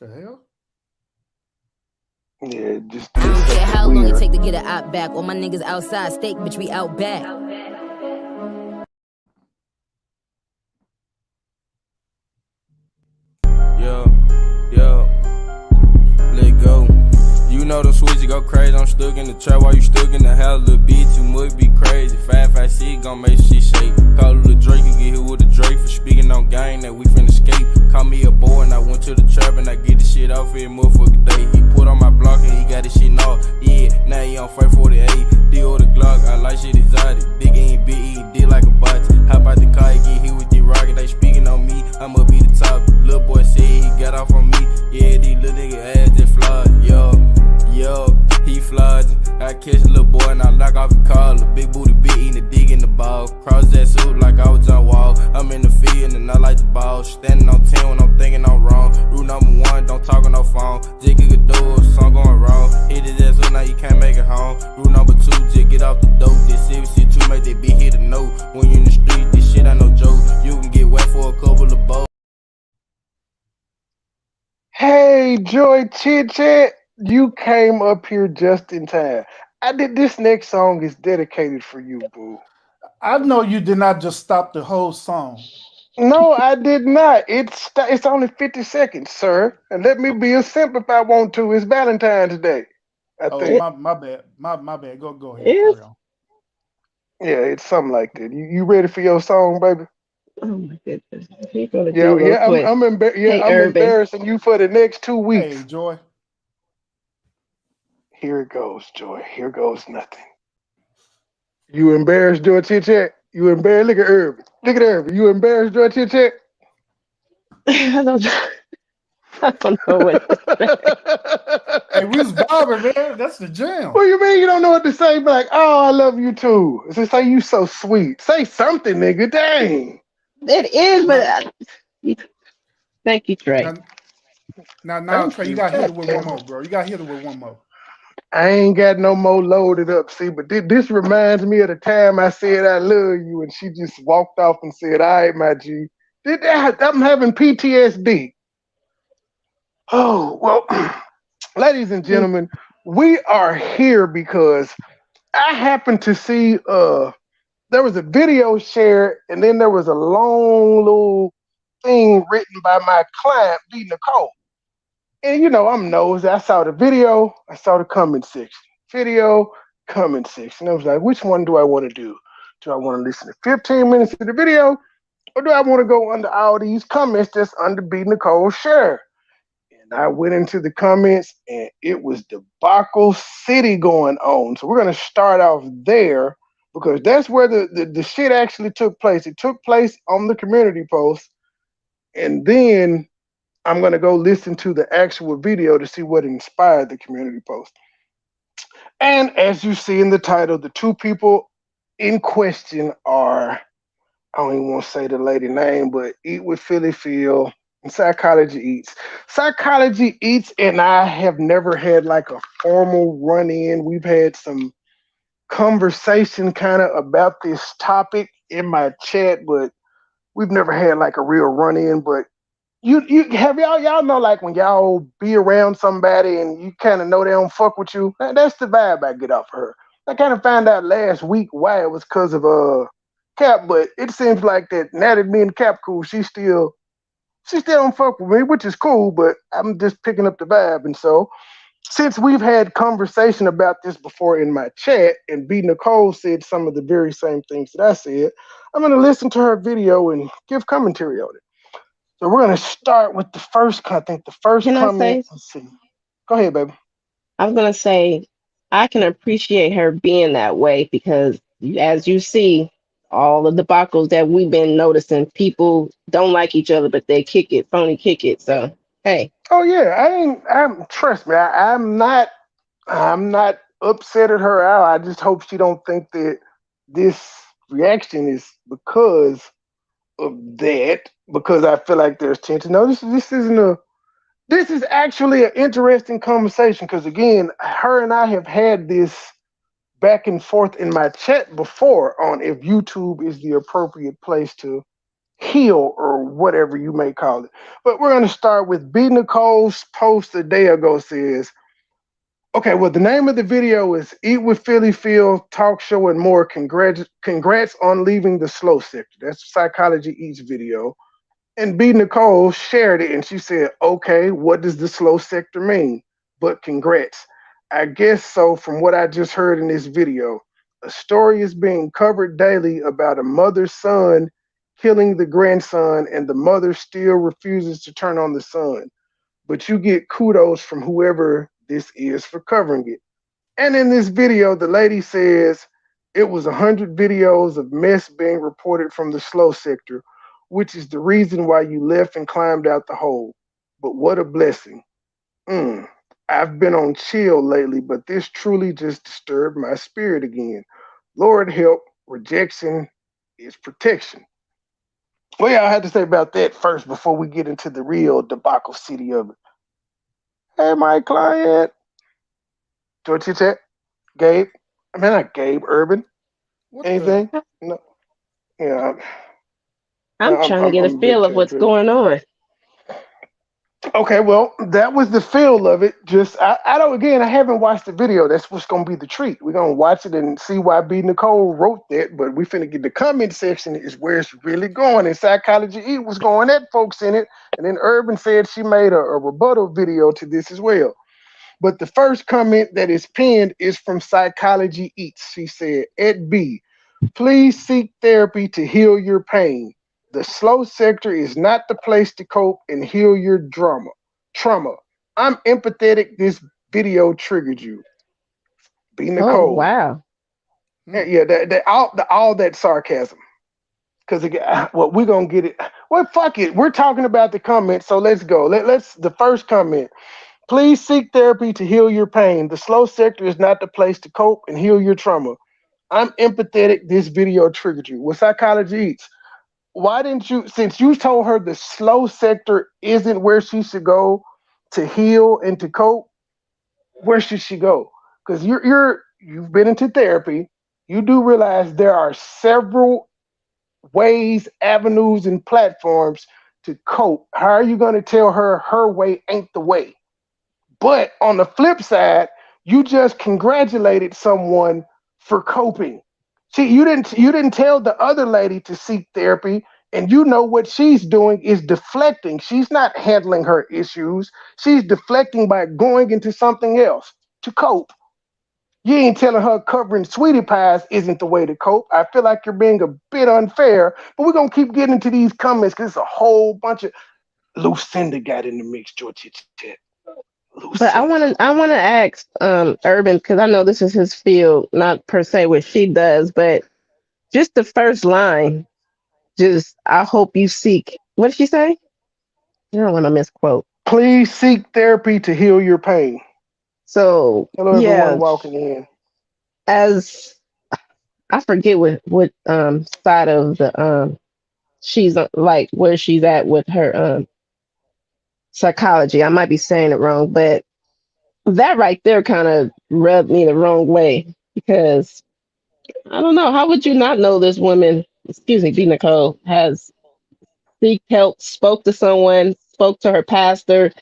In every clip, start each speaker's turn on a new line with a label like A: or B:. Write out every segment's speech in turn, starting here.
A: The hell?
B: Yeah, just
C: I don't care how long
B: weird.
C: it take to get a op back. All my niggas outside, steak, bitch, we out back.
D: Yeah, let go. You know the switch, go crazy. I'm stuck in the trap while you stuck in the house. Little bitch, you must be crazy. 556 gon' make shit shake. Call it a Drake, you get hit with a Drake for speaking on game that we finna escape. Call me a boy and I went to the trap and I get the shit off every motherfucking day. He put on my block and he got his shit off. Yeah, now he on 548. Deal with the Glock, I like shit exotic. Big ain't big, eating dick like a bot. Hop out the car, he get hit with the rocket. They speaking on me, I'ma be the top. Little boy said he got off on me. Yeah, these little nigga ass just flawed. Yo, he flooding. I catch a little boy and I knock off the collar. Big booty bitch eating a dig in the ball. Cross that suit like I was on wall. I'm in the field and I like the ball. Standing on 10 when I'm thinking I'm wrong. Rule number 1, don't talk on no phone. Jig could do it, something going wrong. Hit his ass up, now you can't make it home. Rule number 2, just get off the dope. This serious shit too, make that bitch hit a note. When you in the street, this shit ain't no joke. You can get wet for a couple of bows.
B: Hey, Joy Chit Chat, you came up here just in time. I did this next song is dedicated for you, boo.
A: I know you did not just stop the whole song.
B: No, I did not. It's only 50 seconds, sir. And let me be a simp if I want to. It's Valentine's Day, I
A: Oh,
B: think.
A: my bad. My bad. Go ahead.
E: Yes.
A: Carry on.
B: Yeah, it's something like that. You ready for your song, baby?
E: Oh my goodness. He's gonna
B: Yeah,
E: do real
B: yeah.
E: quick. Hey,
B: I'm
E: Urban.
B: embarrassing you for the next 2 weeks.
A: Hey, Joy.
B: Here it goes, Joy. Here goes nothing. You embarrassed, Joy Chit Chat? You embarrassed? Look at Urban. Look at Urban. You embarrassed, Joy Chit Chat?
E: I don't, I don't know what to say.
A: Hey, we was bobbing, man. That's the jam.
B: What do you mean you don't know what to say? Be like, oh, I love you too. Just say you so sweet. Say something, nigga. Dang.
E: It is, but
A: Now,
E: thank you, Trey.
A: now, now,
B: Thank
A: Trey, you
B: you.
A: got to hit
B: God
A: it with one
B: damn it.
A: more, bro. You got to hit it with one more.
B: I ain't got no more loaded up. See, but this reminds me of the time I said I love you, and she just walked off and said, "All right, my G." I'm having PTSD. Oh well, ladies and gentlemen, we are here because I happened to see there was a video shared, and then there was a long little thing written by my client, B. Nicole. And you know, I'm nosy. I saw the video, I saw the comment section. Video, comment section. I was like, which one do I want to do? Do I want to listen to 15 minutes of the video, or do I want to go under all these comments that's under B. Nicole share? And I went into the comments, and it was debacle city going on. So we're gonna start off there because that's where the shit actually took place. It took place on the community post, and then I'm going to go listen to the actual video to see what inspired the community post. And as you see in the title, the two people in question are, I don't even want to say the lady name, but Eat with Philly Phil and Psychology Eats. Psychology Eats and I have never had like a formal run in. We've had some conversation kind of about this topic in my chat, but we've never had like a real run in. But you have y'all know like when y'all be around somebody and you kind of know they don't fuck with you. That's the vibe I get off of her. I kind of found out last week why it was because of Cap, but it seems like that now that me and Cap cool, she still don't fuck with me, which is cool. But I'm just picking up the vibe, and so since we've had conversation about this before in my chat, and B Nicole said some of the very same things that I said, I'm gonna listen to her video and give commentary on it. So we're gonna start with the first. I think the first
E: Can I
B: comment.
E: say?
B: Let's see. Go ahead, baby.
E: I was gonna say I can appreciate her being that way because, as you see, all of the debacles that we've been noticing, people don't like each other, but they kick it, phony kick it. So hey,
B: Oh yeah, I ain't. I'm trust me. I'm not. I'm not upset at her out. I just hope she don't think that this reaction is because of that. Because I feel like there's tension. No, this isn't a. This is actually an interesting conversation because again, her and I have had this back and forth in my chat before on if YouTube is the appropriate place to heal or whatever you may call it. But we're going to start with B. Nicole's post a day ago says, okay, well, the name of the video is Eat with Philly Phil, Talk Show and More. Congrats on leaving the slow sector. That's Psychology Eats video. And B. Nicole shared it and she said, okay, what does the slow sector mean? But congrats. I guess so from what I just heard in this video. A story is being covered daily about a mother's son killing the grandson and the mother still refuses to turn on the son. But you get kudos from whoever this is for covering it. And in this video, the lady says it was 100 videos of mess being reported from the slow sector, which is the reason why you left and climbed out the hole. But what a blessing. I've been on chill lately, but this truly just disturbed my spirit again. Lord help, rejection is protection. What y'all had to say about that first before we get into the real debacle city of it? Hey, my client. George Chat? Gabe? I mean, not Gabe, Urban. Anything? No. Yeah.
E: I'm trying to get a feel of what's going on.
B: Okay, well, that was the feel of it. Just, I don't, again, I haven't watched the video. That's what's going to be the treat. We're going to watch it and see why B. Nicole wrote that, but we finna get the comment section is where it's really going. And Psychology Eat was going at folks in it. And then Urban said she made a rebuttal video to this as well. But the first comment that is pinned is from Psychology Eats. She said, Ed B, please seek therapy to heal your pain. The slow sector is not the place to cope and heal your trauma. I'm empathetic. This video triggered you. B. Nicole.
E: Oh, wow.
B: Yeah, all that sarcasm. Because well, we're gonna get it. Well, fuck it. We're talking about the comments, so let's go. Let's the first comment. Please seek therapy to heal your pain. The slow sector is not the place to cope and heal your trauma. I'm empathetic. This video triggered you. Well, Psychology Eats. Why didn't you, since you told her the slow sector isn't where she should go to heal and to cope, where should she go? Because you've been into therapy. You do realize there are several ways, avenues, and platforms to cope. How are you going to tell her her way ain't the way? But on the flip side, you just congratulated someone for coping. See, you didn't tell the other lady to seek therapy, and you know what she's doing is deflecting. She's not handling her issues. She's deflecting by going into something else to cope. You ain't telling her covering sweetie pies isn't the way to cope. I feel like you're being a bit unfair, but we're gonna keep getting into these comments because it's a whole bunch of Lucinda got in the mix, George.
E: But I want to ask Urban, because I know this is his field, not per se what she does, but just the first line, just I hope you seek. What did she say? I don't want to misquote.
B: Please seek therapy to heal your pain.
E: So
B: hello everyone walking in.
E: As I forget what side of the she's like where she's at with her psychology. I might be saying it wrong, but that right there kind of rubbed me the wrong way because I don't know. How would you not know this woman, excuse me, B. Nicole, has seeked help, spoke to someone, spoke to her pastor,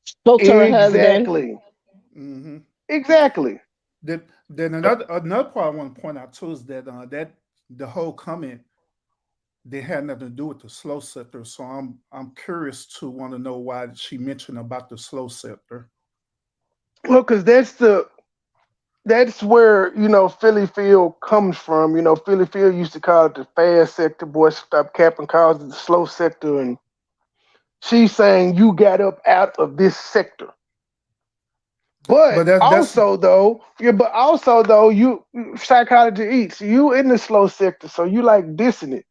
E: spoke to her husband?
A: Mm-hmm.
B: Exactly.
A: Then another part I want to point out too is that that the whole comment they had nothing to do with the slow sector. So I'm curious to want to know why she mentioned about the slow sector.
B: Well, because that's where, Philly Phil comes from. Philly Phil used to call it the fast sector. Boy, stop capping, calls it the slow sector. And she's saying you got up out of this sector. But also though, you Psychology Eats, you in the slow sector, so you like dissing it.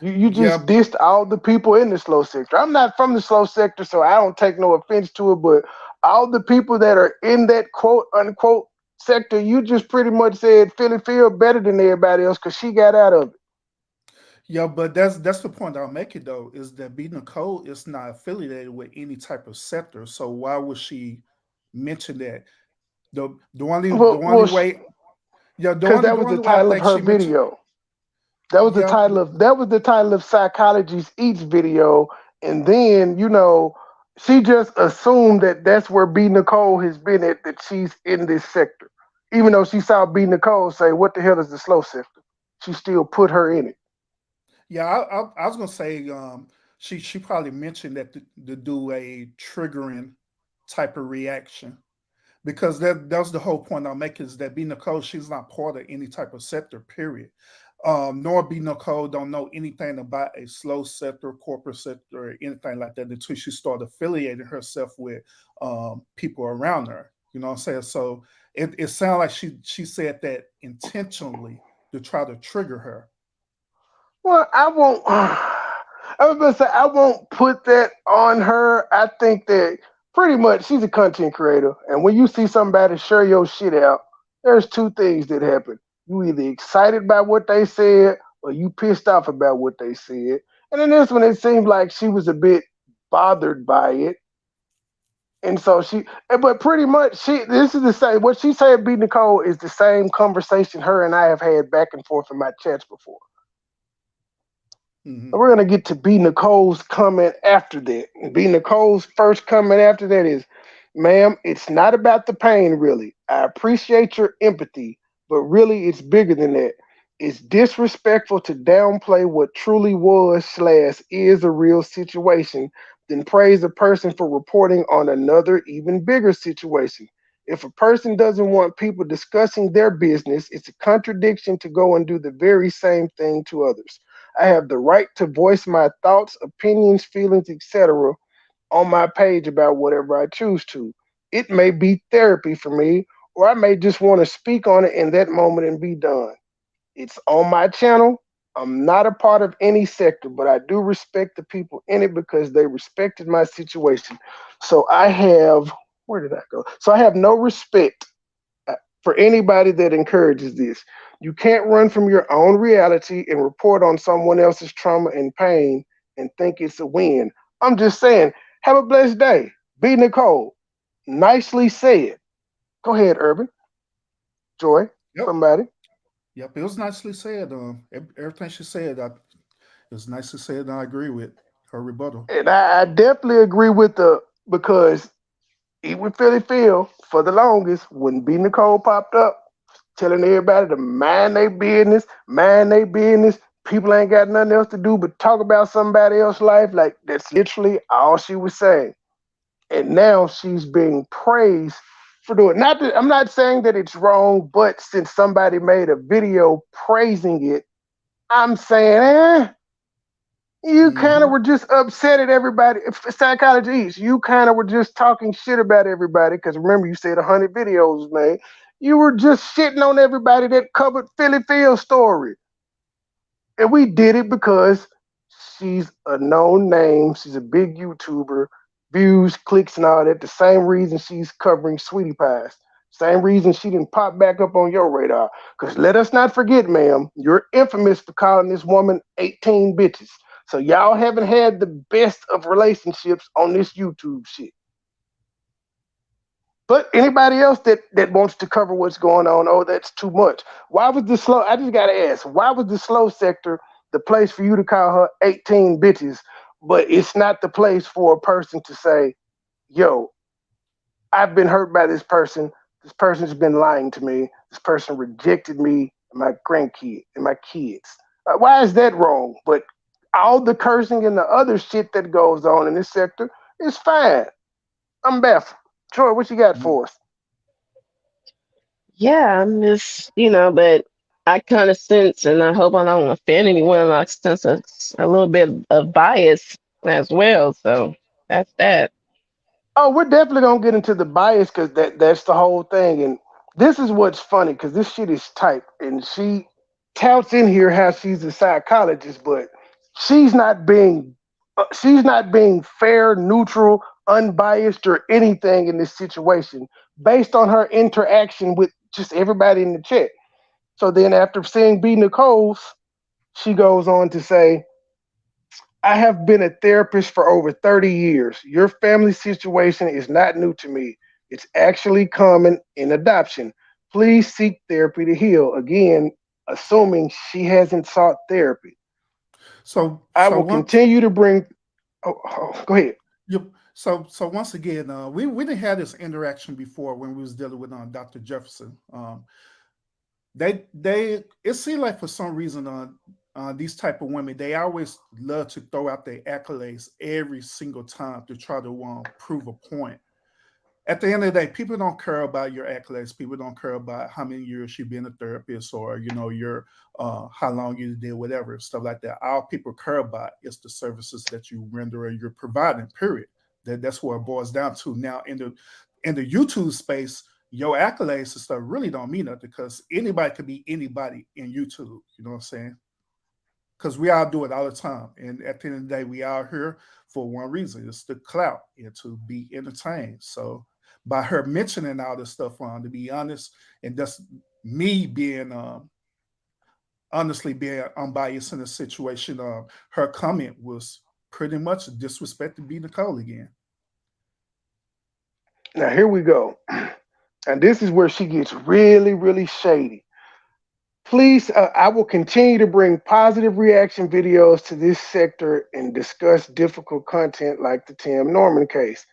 B: You just dissed all the people in the slow sector. I'm not from the slow sector, so I don't take no offense to it, but all the people that are in that quote unquote sector, you just pretty much said Philly Phil better than everybody else because she got out of it.
A: Yeah, but that's the point I'll make it though, is that B. Nicole is not affiliated with any type of sector. So why would she mention that? The only way. Yeah,
B: because that was the title of her video.
A: Yeah,
B: That was the title of Psychologist Eats video, and then she just assumed that that's where B Nicole has been at, that she's in this sector, even though she saw B Nicole say, "What the hell is the slow sector?" She still put her in it.
A: yeah. I was gonna say, she probably mentioned that to do a triggering type of reaction, because that's the whole point I'll make, is that B Nicole, she's not part of any type of sector, period. Nor B Nicole don't know anything about a slow sector, corporate sector, or anything like that until she started affiliating herself with people around her. You know what I'm saying? So it sounds like she said that intentionally to try to trigger her.
B: Well, I won't. I was gonna say I won't put that on her. I think that pretty much she's a content creator, and when you see somebody share your shit out, there's two things that happen. You either excited by what they said, or you pissed off about what they said. And in this one, it seemed like she was a bit bothered by it, and so but pretty much this is the same. What she said, B Nicole, is the same conversation her and I have had back and forth in my chats before.
A: Hmm.
B: We're gonna get to B Nicole's comment after that. And B Nicole's first comment after that is, "Ma'am, it's not about the pain, really. I appreciate your empathy, but really, it's bigger than that. It's disrespectful to downplay what truly was slash is a real situation, then praise a person for reporting on another, even bigger situation. If a person doesn't want people discussing their business, it's a contradiction to go and do the very same thing to others. I have the right to voice my thoughts, opinions, feelings, etc. on my page about whatever I choose to. It may be therapy for me, or I may just want to speak on it in that moment and be done. It's on my channel. I'm not a part of any sector, but I do respect the people in it because they respected my situation. So I have, where did I go? So I have no respect for anybody that encourages this. You can't run from your own reality and report on someone else's trauma and pain and think it's a win. I'm just saying, have a blessed day. Be Nicole. Nicely said. Go ahead, Urban. Joy,
A: Yep.
B: somebody.
A: Yep. It was nicely said. Everything she said, it was nicely said, and I agree with her rebuttal.
B: And I definitely agree with because even Philly Phil, for the longest, when B Nicole popped up, telling everybody to mind their business. People ain't got nothing else to do but talk about somebody else's life. Like that's literally all she was saying. And now she's being praised for doing. Not that I'm not saying that it's wrong, but since somebody made a video praising it, I'm saying, you kind of
A: Hmm.
B: were just upset at everybody. Psychology East, you kind of were just talking shit about everybody because remember you said 100 videos was made. You were just shitting on everybody that covered Philly Phil's story, and we did it because she's a known name. She's a big YouTuber, views, clicks, and all that. The same reason she's covering Sweetie Pies. Same reason she didn't pop back up on your radar. Because let us not forget, ma'am, you're infamous for calling this woman 18 bitches. So y'all haven't had the best of relationships on this YouTube shit. But anybody else that wants to cover what's going on, oh, that's too much. Why was the slow? I just gotta ask, why was the slow sector the place for you to call her 18 bitches, but it's not the place for a person to say, yo, I've been hurt by this person. This person's been lying to me. This person rejected me and my grandkid and my kids. Why is that wrong? But all the cursing and the other shit that goes on in this sector is fine. I'm baffled. Troy, what you got for us?
E: Yeah, I'm just, but I kind of sense, and I hope I don't offend anyone, I sense a little bit of bias as well. So that's that.
B: Oh, we're definitely gonna get into the bias because that's the whole thing. And this is what's funny because this shit is typed, and she touts in here how she's a psychologist, but she's not being she's not being fair, neutral, unbiased, or anything in this situation based on her interaction with just everybody in the chat. So then, after seeing B Nicole's, she goes on to say, I have been a therapist for over 30 years. Your family situation is not new to me. It's actually common in adoption. Please seek therapy to heal. Again, assuming she hasn't sought therapy.
A: So
B: I
A: so
B: will
A: once
B: continue to bring. Go ahead.
A: you so once again, we didn't have this interaction before when we was dealing with Dr. Jefferson. They it seemed like for some reason these type of women, they always love to throw out their accolades every single time to try to prove a point. At the end of the day, people don't care about your accolades. People don't care about how many years you've been a therapist, or your how long you did whatever stuff like that. All people care about is the services that you render and you're providing. Period. That's what it boils down to. Now in the YouTube space, your accolades and stuff really don't mean nothing, because anybody could be anybody in YouTube. You know what I'm saying? Because we all do it all the time. And at the end of the day, we are here for one reason: it's the clout and to be entertained. So by her mentioning all this stuff, to be honest, and just me being honestly being unbiased in the situation, her comment was pretty much disrespect to be Nicole again.
B: Now here we go, and this is where she gets really, really shady. Please, I will continue to bring positive reaction videos to this sector and discuss difficult content like the Tim Norman case.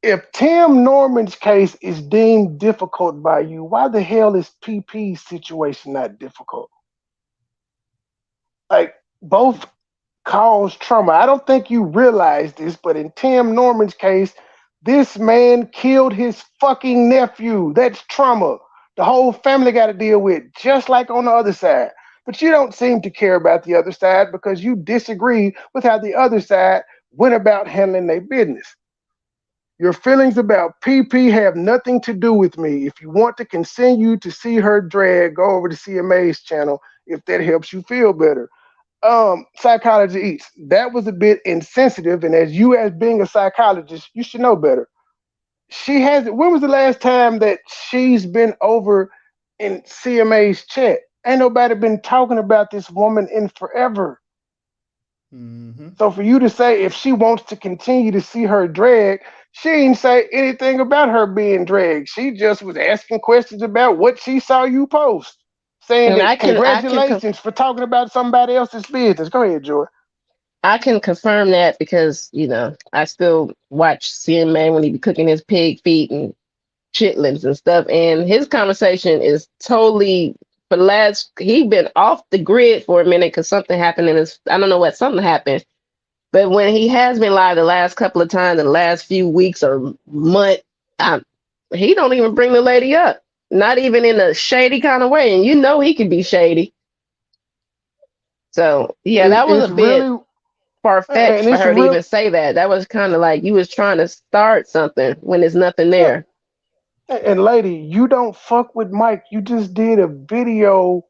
B: If Tim Norman's case is deemed difficult by you, why the hell is PP's situation not difficult? Like, both cause trauma. I don't think you realize this, but in Tim Norman's case, this man killed his fucking nephew. That's trauma the whole family got to deal with, just like on the other side. But you don't seem to care about the other side because you disagree with how the other side went about handling their business. Your feelings about PP have nothing to do with me. If you want to continue to see her drag, go over to CMA's channel if that helps you feel better. Psychology Eats. That was a bit insensitive, and as you, as being a psychologist, you should know better. She has. When was the last time that she's been over in CMA's chat? Ain't nobody been talking about this woman in forever.
A: Mm-hmm.
B: So for you to say if she wants to continue to see her drag, she didn't say anything about her being dragged. She just was asking questions about what she saw you post, saying
E: And
B: that congratulations for talking about somebody else's business. Go ahead, Joy.
E: I can confirm that because, I still watch CMA when he be cooking his pig feet and chitlins and stuff. And his conversation is totally, he been off the grid for a minute because something happened I don't know what, something happened. But when he has been live the last couple of times in the last few weeks or month, he don't even bring the lady up. Not even in a shady kind of way. And he can be shady. So, yeah, that was a bit
B: really
E: far-fetched for her to even say that. That was kind of like you was trying to start something when there's nothing there.
B: And lady, you don't fuck with Mike. You just did a video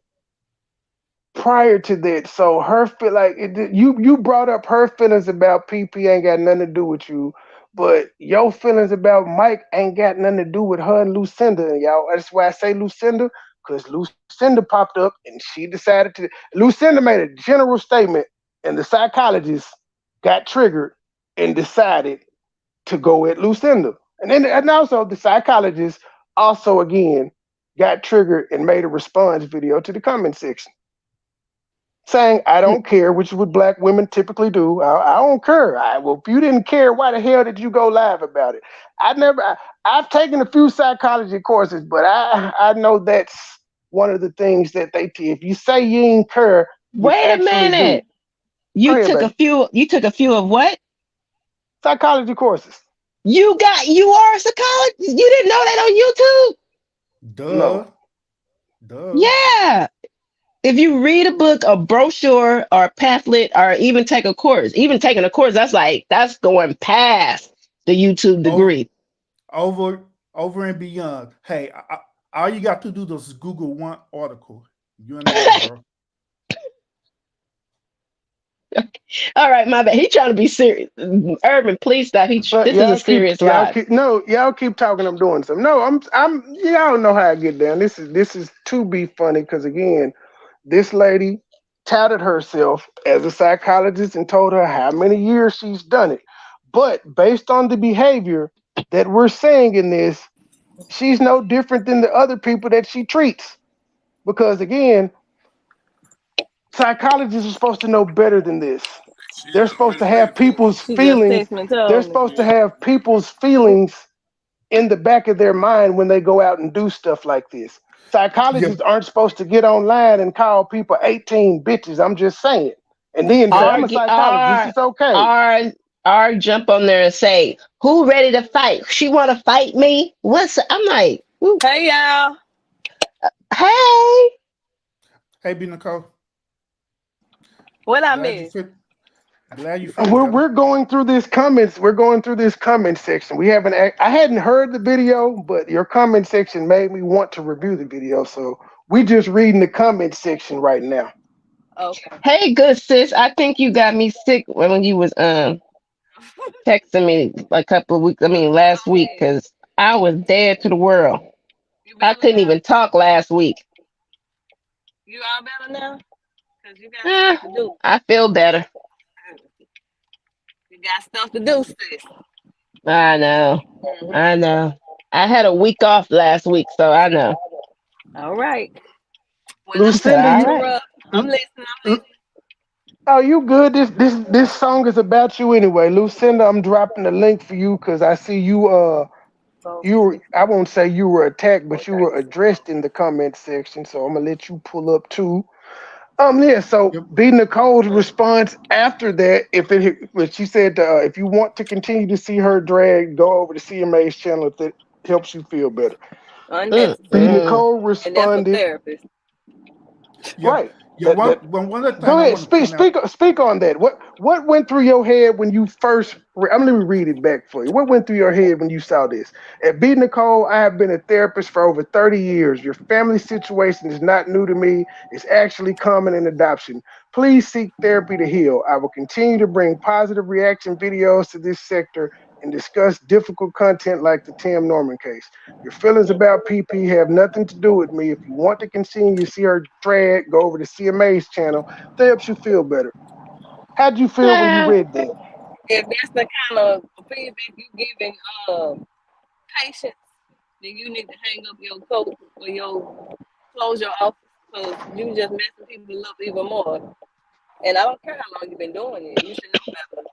B: prior to that, so her feel like you brought up her feelings about PP ain't got nothing to do with you, but your feelings about Mike ain't got nothing to do with her and Lucinda. And y'all, that's why I say Lucinda, because Lucinda popped up and she decided to. Lucinda made a general statement, and the psychologist got triggered and decided to go at Lucinda. And also the psychologist also again got triggered and made a response video to the comment section saying, I don't care, which is what black women typically do. I don't care. Well, if you didn't care, why the hell did you go live about it? I've taken a few psychology courses, but I know that's one of the things that they teach. If you say you ain't care,
E: wait a minute. You took a few of what?
B: Psychology courses.
E: You are a psychologist? You didn't know that on YouTube?
A: Duh.
E: Yeah. If you read a book, a brochure, or a pamphlet, or even take a course, even taking a course, that's going past the YouTube degree.
A: Over and beyond. Hey, all you got to do is Google one article. You in there, bro.
B: All
E: right, my bad. He trying to be serious. Urban, please stop. This is a serious live.
B: Y'all keep talking. I'm doing something. No, I'm. Y'all know how I get down. This is to be funny because again, this lady touted herself as a psychologist and told her how many years she's done it. But based on the behavior that we're seeing in this, she's no different than the other people that she treats. Because again, psychologists are supposed to know better than this. They're supposed to have people's
F: She just
B: feelings.
F: texted me and
B: They're
F: told me.
B: supposed to have people's feelings in the back of their mind when they go out and do stuff like this.
A: Yeah,
B: Psychologists aren't supposed to get online and call people 18 bitches. I'm just saying. And then say,
A: yeah,
B: I'm a
E: Argue,
B: psychologist.
E: or,
B: It's okay.
E: or jump on there and say, "Who ready to fight? She want to fight me?" What's? I'm like, "Ooh,
F: Hey y'all,
E: hey,
A: hey, B Nicole,
F: what I
A: glad you
F: missed?
A: fit. Glad you feeling
B: We're,
A: better.
B: we're going through this comments. We're going through this comment section. We haven't. I hadn't heard the video, but your comment section made me want to review the video. So we just reading the comment section right now.
F: Okay.
E: hey, good sis. I think you got me sick when you was texting me a couple of weeks. I mean, last
F: Oh
E: week,
F: man,
E: because I was dead to the world.
F: you
E: I
F: better
E: couldn't
F: now?
E: even talk last week.
F: You all better now? Cause you got
E: Eh,
F: stuff to do.
E: I feel better.
F: You got stuff to do, sis.
E: I know.
F: Hmm.
E: I know. I had a week off last week, so I know.
F: All right. Well,
E: I
F: I'm
E: said,
B: Lucinda,
F: gonna
E: all
B: you.
E: right.
F: interrupt. I'm listening. I'm listening.
B: Oh, you good? This song is about you anyway, Lucinda. I'm dropping the link for you because I see you.
F: So,
B: You were. I won't say you were attacked, but you were addressed in the comment section. So I'm gonna let you pull up too. Yeah. So
A: Yep,
B: B Nicole's response after that, when she said, if you want to continue to see her drag, go over to CMA's channel if that helps you feel better. B
F: unnecessary.
E: Mm-mm.
B: Nicole
F: And that's for
B: responded,
F: therapists.
A: yeah,
B: right.
A: yeah.
B: That
A: One other
B: Go
A: thing I
B: ahead.
A: want to point out.
B: Speak on that. What went through your head when you first? I'm Let me read it back for you. What went through your head when you saw this? At B Nicole, I have been a therapist for over 30 years. Your family situation is not new to me. It's actually common in adoption. Please seek therapy to heal. I will continue to bring positive reaction videos to this sector and discuss difficult content like the Tim Norman case. Your feelings about PP have nothing to do with me. If you want to continue to see her drag, go over to CMA's channel. That helps you feel better. How'd you feel when you
E: Ah,
B: read that?
F: If that's the kind of feedback you giving patients, then you need to hang up your coat or your close your office because you just messing people up even more. And I don't care how long you've been doing it. You should know better.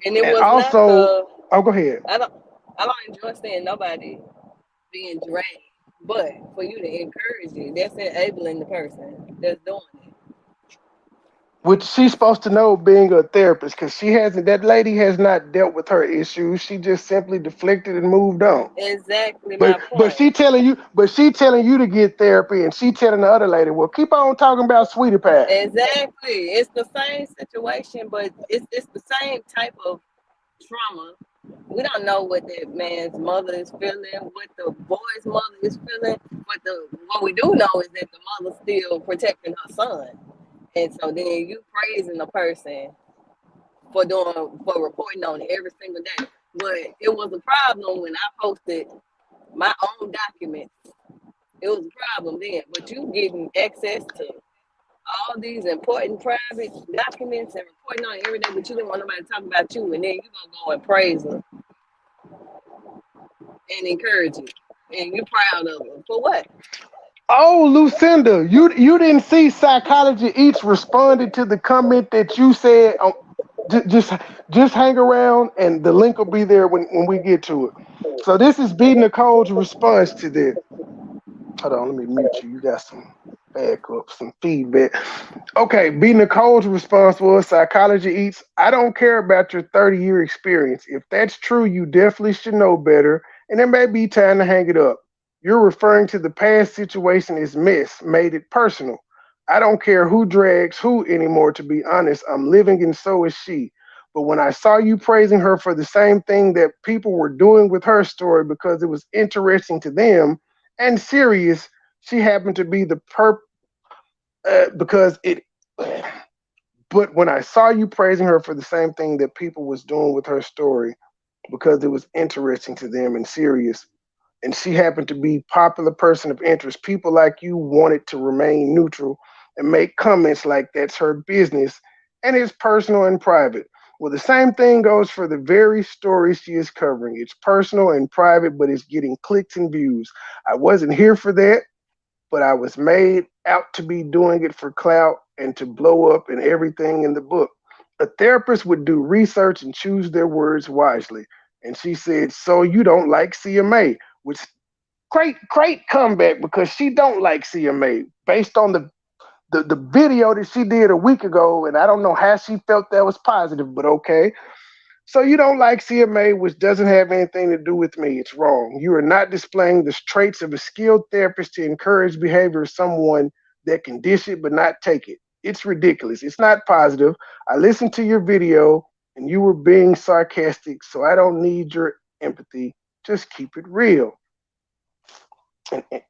F: And it
B: And
F: was not
B: also,
F: the
B: oh, go ahead.
F: I don't I don't enjoy seeing nobody being dragged. But for you to encourage it, that's enabling the person that's doing it.
B: Which she's supposed to know being a therapist because she hasn't, that lady has not dealt with her issues. She just simply deflected and moved on.
F: Exactly
B: But
F: my point.
B: she telling you to get therapy and she telling the other lady, well, keep on talking about sweetie pie.
F: Exactly. It's the same situation, but it's the same type of trauma. We don't know what that man's mother is feeling, what the boy's mother is feeling, but the what we do know is that the mother's still protecting her son. And so then you praising the person for reporting on it every single day. But it was a problem when I posted my own documents. It was a problem then. But you getting access to all these important private documents and reporting on it every day, but you didn't want nobody to talk about you, and then you gonna go and praise her and encourage it, and you proud of her for what?
B: Oh, Lucinda, you didn't see Psychology Eats responded to the comment that you said. Ju- just just hang around, and the link will be there when we get to it. So this is B Nicole's response to this. Hold on, let me mute you. You got some backup, some feedback. Okay, B Nicole's response was Psychology Eats. I don't care about your 30-year experience. If that's true, you definitely should know better, and it may be time to hang it up. You're referring to the past situation as mess, made it personal. I don't care who drags who anymore, to be honest. I'm living and so is she. But when I saw you praising her for the same thing that people were doing with her story because it was interesting to them and serious, she happened to be the because it. But when I saw you praising her for the same thing that people was doing with her story, because it was interesting to them and serious, and she happened to be popular person of interest, people like you wanted to remain neutral and make comments like that's her business and it's personal and private. Well, the same thing goes for the very story she is covering. It's personal and private, but it's getting clicks and views. I wasn't here for that. but I was made out to be doing it for clout and to blow up and everything in the book. A therapist would do research and choose their words wisely. And she said, so you don't like CMA, which great comeback because she don't like CMA based on the video that she did a week ago. And I don't know how she felt that was positive, but okay. So you don't like CMA, which doesn't have anything to do with me. It's wrong. You are not displaying the traits of a skilled therapist to encourage behavior of someone that can dish it but not take it. It's ridiculous. It's not positive. I listened to your video and you were being sarcastic, so I don't need your empathy. Just keep it real.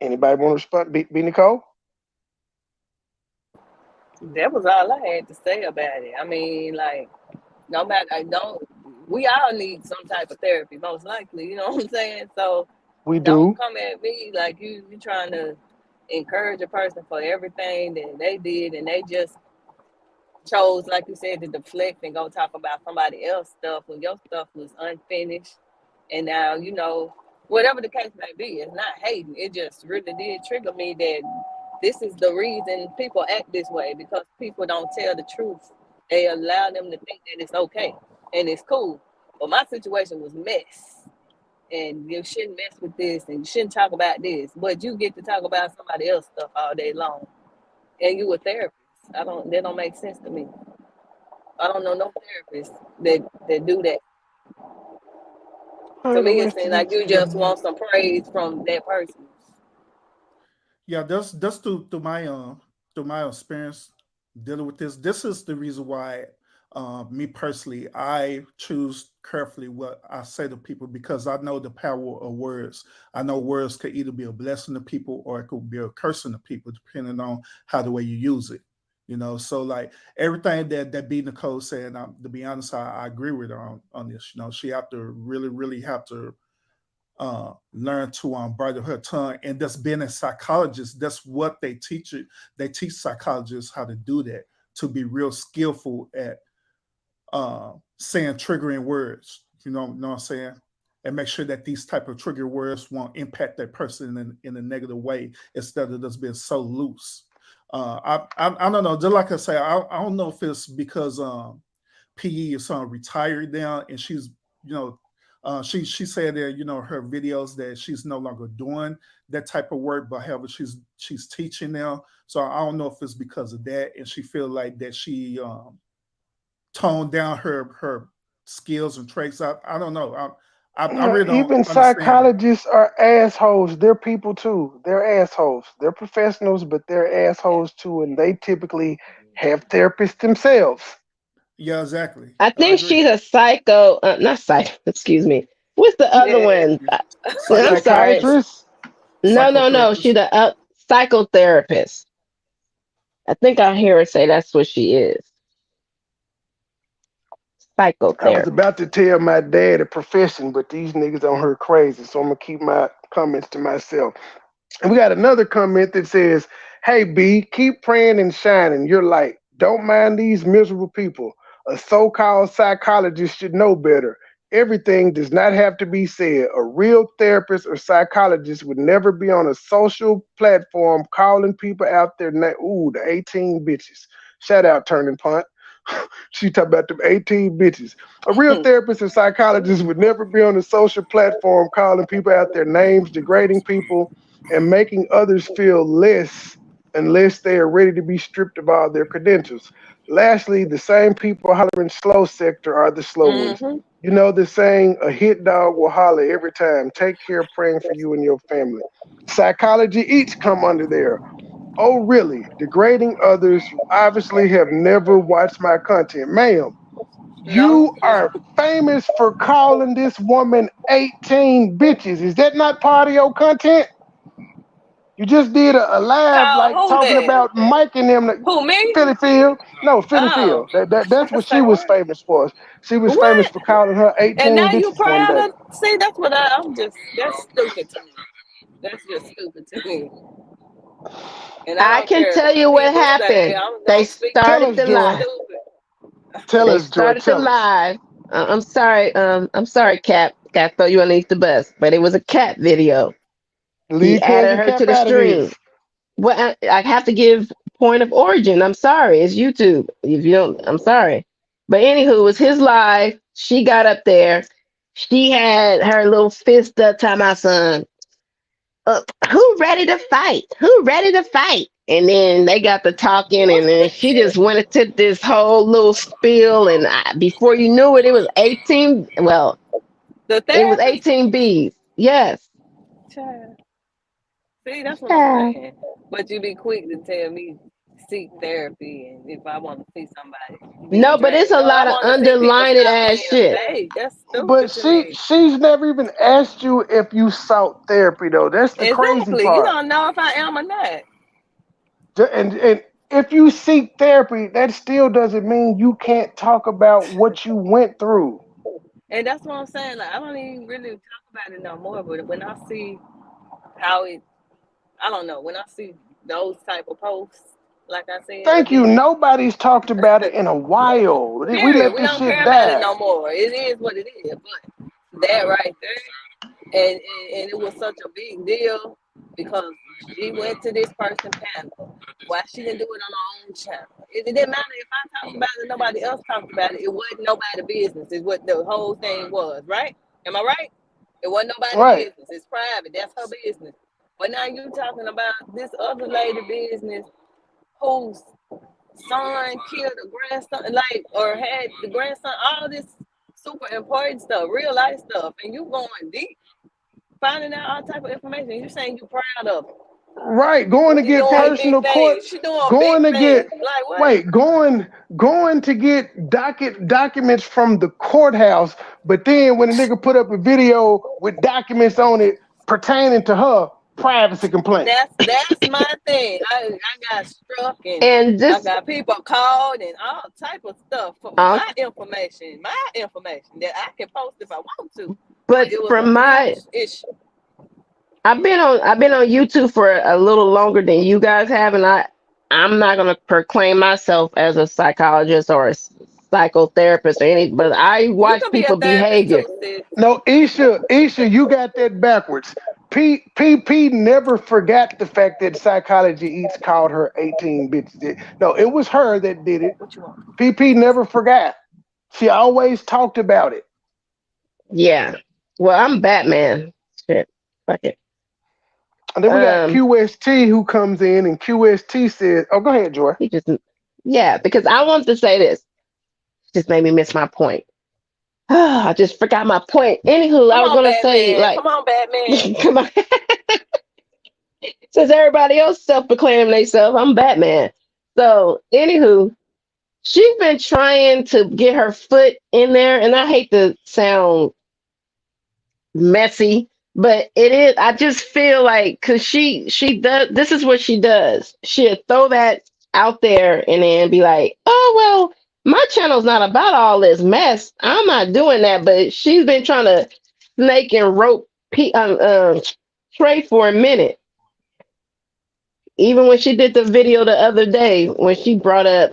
B: Anybody want to respond? B Nicole?
F: That was all I had to say about it. I mean, like, no matter, we all need some type of therapy, most likely, you know what I'm saying? So
B: We
F: don't
B: do.
F: come at me like you trying to encourage a person for everything that they did and they just chose, like you said, to deflect and go talk about somebody else's stuff when your stuff was unfinished. And now, whatever the case may be, it's not hating. It just really did trigger me that this is the reason people act this way, because people don't tell the truth. They allow them to think that it's okay and it's cool. But my situation was mess. And you shouldn't mess with this and you shouldn't talk about this. But you get to talk about somebody else's stuff all day long. And you a therapist. That don't make sense to me. I don't know no therapist that do that. To me, it seems like you just want some praise from that person.
A: Yeah, that's through my experience dealing with this. This is the reason why me personally, I choose carefully what I say to people because I know the power of words. I know words could either be a blessing to people or it could be a cursing to people, depending on how the way you use it. So like everything that B Nicole said, to be honest, I agree with her on this. She have to really, really have to learn to bridle her tongue. And that's being a psychologist. That's what they teach it. They teach psychologists how to do that, to be real skillful at saying triggering words. You know what I'm saying? And make sure that these type of trigger words won't impact that person in a negative way instead of just being so loose. I don't know. Just like I say, I don't know if it's because PE is retired now, and she's she said that her videos that she's no longer doing that type of work, but however she's teaching now. So I don't know if it's because of that, and she feel like that she toned down her skills and traits. I don't know. I really don't
B: Even
A: understand it.
B: psychologists are assholes. They're people too. They're assholes. They're professionals, but they're assholes too, and they typically have therapists themselves.
A: Yeah, exactly.
E: I
A: I
E: think
A: agree.
E: she's a psycho, not psycho, excuse me. What's the other
F: Yeah.
E: one? I'm sorry.
B: Psychiatrists.
E: No. She's
A: Psychotherapist.
E: a psychotherapist. I think I hear her say that's what she is.
B: I was
E: Psychotherapist.
B: about to tell my dad a profession, but these niggas on her crazy, so I'm gonna keep my comments to myself. And we got another comment that says, hey, B, keep praying and shining your light. Don't mind these miserable people. A so called psychologist should know better. Everything does not have to be said. A real therapist or psychologist would never be on a social platform calling people out their name. Ooh, the 18 bitches. Shout out, Turning Punt. She talking about them 18 bitches. A real therapist or psychologist would never be on a social platform calling people out their names, degrading people, and making others feel less unless they are ready to be stripped of all their credentials. Lastly, the same people hollering slow sector are the slow ones.
F: Mm-hmm.
B: You know the saying, a hit dog will holler every time. Take care, praying for you and your family. Psychology each come under there. Oh, really? Degrading others. You obviously have never watched my content. Ma'am,
F: No.
B: you are famous for calling this woman 18 bitches. Is that not part of your content? You just did a live
F: Call
B: like
F: who
B: talking
F: then?
B: about Mike and them.
F: Who, me?
B: Philly Field. No, Philly
F: Oh.
B: Field. That's what she
F: Say
B: was
F: what?
B: famous for. She was famous
F: What?
B: for calling her
F: And
B: 18
F: now you
B: bitches one
F: proud
B: day.
F: of? See, that's what that's stupid to me. That's just stupid to me. And I
E: I
F: don't
E: can
F: care
E: tell
F: what
E: you what
F: people say.
E: happened.
F: I'm
E: They
F: gonna speak on
B: Tell
F: it.
E: started
B: us,
E: the
F: It's
B: Joy.
E: live.
F: stupid.
B: Tell
E: They
B: us, Joy.
E: started the
B: Tell us.
E: live. I'm sorry. I'm sorry, Cap. Got to throw you underneath the bus, but it was a cat video. He
B: Leave
E: added
B: Cousin
E: her to
B: Cap
E: the
B: out of
E: stream.
B: this.
E: Well, I have to give point of origin. I'm sorry, it's YouTube. If you don't, I'm sorry. But anywho, it was his live. She got up there. She had her little fist up to my son. Who ready to fight? Who ready to fight? And then they got to talking, and then she just went into this whole little spiel. And before you knew it, it was 18. Well,
F: The
E: it was
F: therapist.
E: 18 B's. Yes.
F: Child. See, that's what I'm
E: Yeah.
F: saying. But you be quick to tell me seek therapy, and if I want to see somebody being
E: No, but it's
F: dragged.
E: a
F: No, I
E: lot of
F: want to see people
E: underlined
F: stop
E: ass
F: being
E: shit.
F: fake. That's
B: But
F: stupid to me.
B: she's never even asked you if you sought therapy though. That's the crazy
F: Exactly. You
B: part.
F: don't know if I am or not.
B: And if you seek therapy, that still doesn't mean you can't talk about what you went through.
F: And that's what I'm saying. Like, I don't even really talk about it no more. But when I see how it, I don't know, when I see those type of posts, like I said
B: Thank you.
F: again,
B: Nobody's talked about it in a while. We
F: period.
B: let
F: We
B: this
F: don't care
B: shit
F: about it
B: die.
F: no more. It is what it is. But that right there, and it was such a big deal because she went to this person panel. Why she didn't do it on her own channel? It didn't matter if I talked about it, nobody else talked about it. It wasn't nobody's business. Is what the whole thing was, right? Am I right? It wasn't nobody's
B: Right.
F: business. It's private. That's her business. But now you talking about this other lady business whose son killed a grandson, like, or had the grandson, all this super important stuff, real life stuff, and you going deep, finding out all type of information. You saying you proud of it.
B: Right. Going to
F: She
B: get
F: doing big
B: personal court.
F: things. She doing
B: Going
F: big
B: to get
F: things. Like what?
B: wait, going to get documents from the courthouse, but then when a nigga put up a video with documents on it pertaining to her, privacy complaint.
F: That's my thing. I got struck and
E: And
F: I
E: this,
F: got people called and all type of stuff for my information that I can post if I want to.
E: but
F: It was
E: from
F: a
E: my,
F: huge issue.
E: I've been on YouTube for a little longer than you guys have, and I'm not gonna proclaim myself as a psychologist or a psychotherapist or any, but I
F: You
E: watch
F: can be a
E: people
F: therapist
E: behavior.
F: too, sis.
B: No, Isha, you got that backwards. P never forgot the fact that Psychology Eats called her 18 bitches. No, it was her that did it.
F: What you want?
B: PP never forgot. She always talked about it.
E: Yeah. Well, I'm Batman. Shit. Fuck it.
B: And then we got QST who comes in, and QST says, "Oh, go ahead, Joy."
E: He just, yeah, because I want to say this. Just made me miss my point. I just forgot my point. Anywho, I
F: Come
E: was
F: on,
E: gonna say,
F: Batman.
E: like,
F: Come on, Batman.
E: come on. Since everybody else self-proclaiming themselves, I'm Batman. So, anywho, she's been trying to get her foot in there, and I hate to sound messy, but it is. I just feel like because she does. This is what she does. She'll throw that out there and then be like, "Oh well, my channel's not about all this mess. I'm not doing that." But she's been trying to snake and rope Trey for a minute. Even when she did the video the other day, when she brought up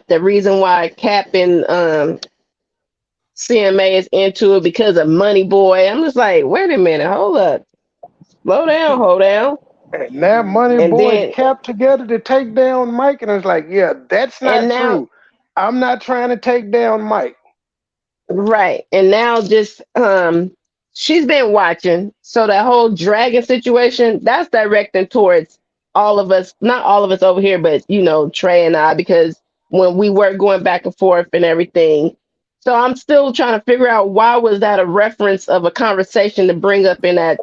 E: the reason why Cap and CMA is into it because of MoneyBoy. I'm just like, wait a minute, hold up, slow down, hold down.
B: And now Money
E: And
B: Boy
E: then
B: kept together to take down Mike, and it's like, yeah, that's
E: and
B: not
E: now
B: true. I'm not trying to take down Mike.
E: right. And now just she's been watching. So that whole dragon situation, that's directing towards all of us, not all of us over here, but you know, Trey and I, because when we were going back and forth and everything. So I'm still trying to figure out why was that a reference of a conversation to bring up in that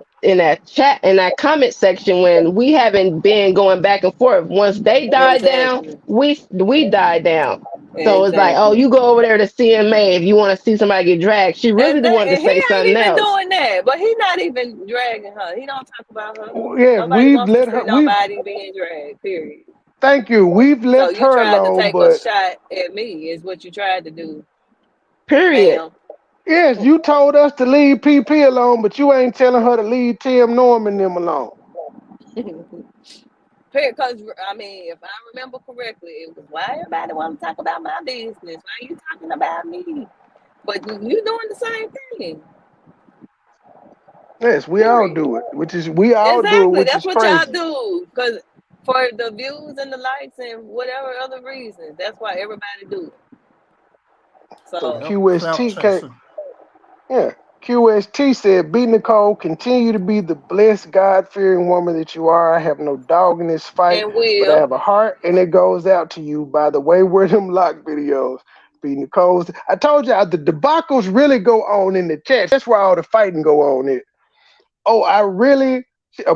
E: chat in that comment section when we haven't been going back and forth. Once they died down,
F: Exactly.
E: we died down. So it's like, oh,
F: Exactly.
E: you go over there to CMA if you want to see somebody get dragged. She really wanted to
F: And he
E: say
F: ain't
E: something
F: even
E: else.
F: doing that, but he not even dragging her. He don't talk about her.
B: Yeah,
F: Nobody
B: we've
F: wants to
B: let
F: see
B: her. We've
F: nobody being dragged. Period.
B: Thank you. We've
F: So
B: left
F: you
B: her
F: tried to
B: alone,
F: take a
B: but
F: shot at me, is what you tried to do,
E: Period.
F: ma'am.
B: yes, you told us to leave PP alone, but you ain't telling her to leave Tim Norman them alone.
F: Because I mean, if I remember correctly, it was why everybody want to talk about my business. Why are you talking about me? But you doing the same thing.
B: Yes, we all
F: Period.
B: do it, which is we all do it,
F: Exactly.
B: which
F: That's
B: is
F: what y'all
B: crazy.
F: do. Because for the views and the likes and whatever other reasons. That's why everybody do it.
B: So
F: So
A: Yep, clout
B: QST,
A: chasing.
B: yeah, QST said, "B Nicole, continue to be the blessed, God-fearing woman that you are. I have no dog in this fight,
F: and
B: but I
F: will
B: have a heart, and it goes out to you." By the way, where them lock videos? B Nicole's. I told y'all the debacles really go on in the chat. That's where all the fighting go on. It. Oh, I really.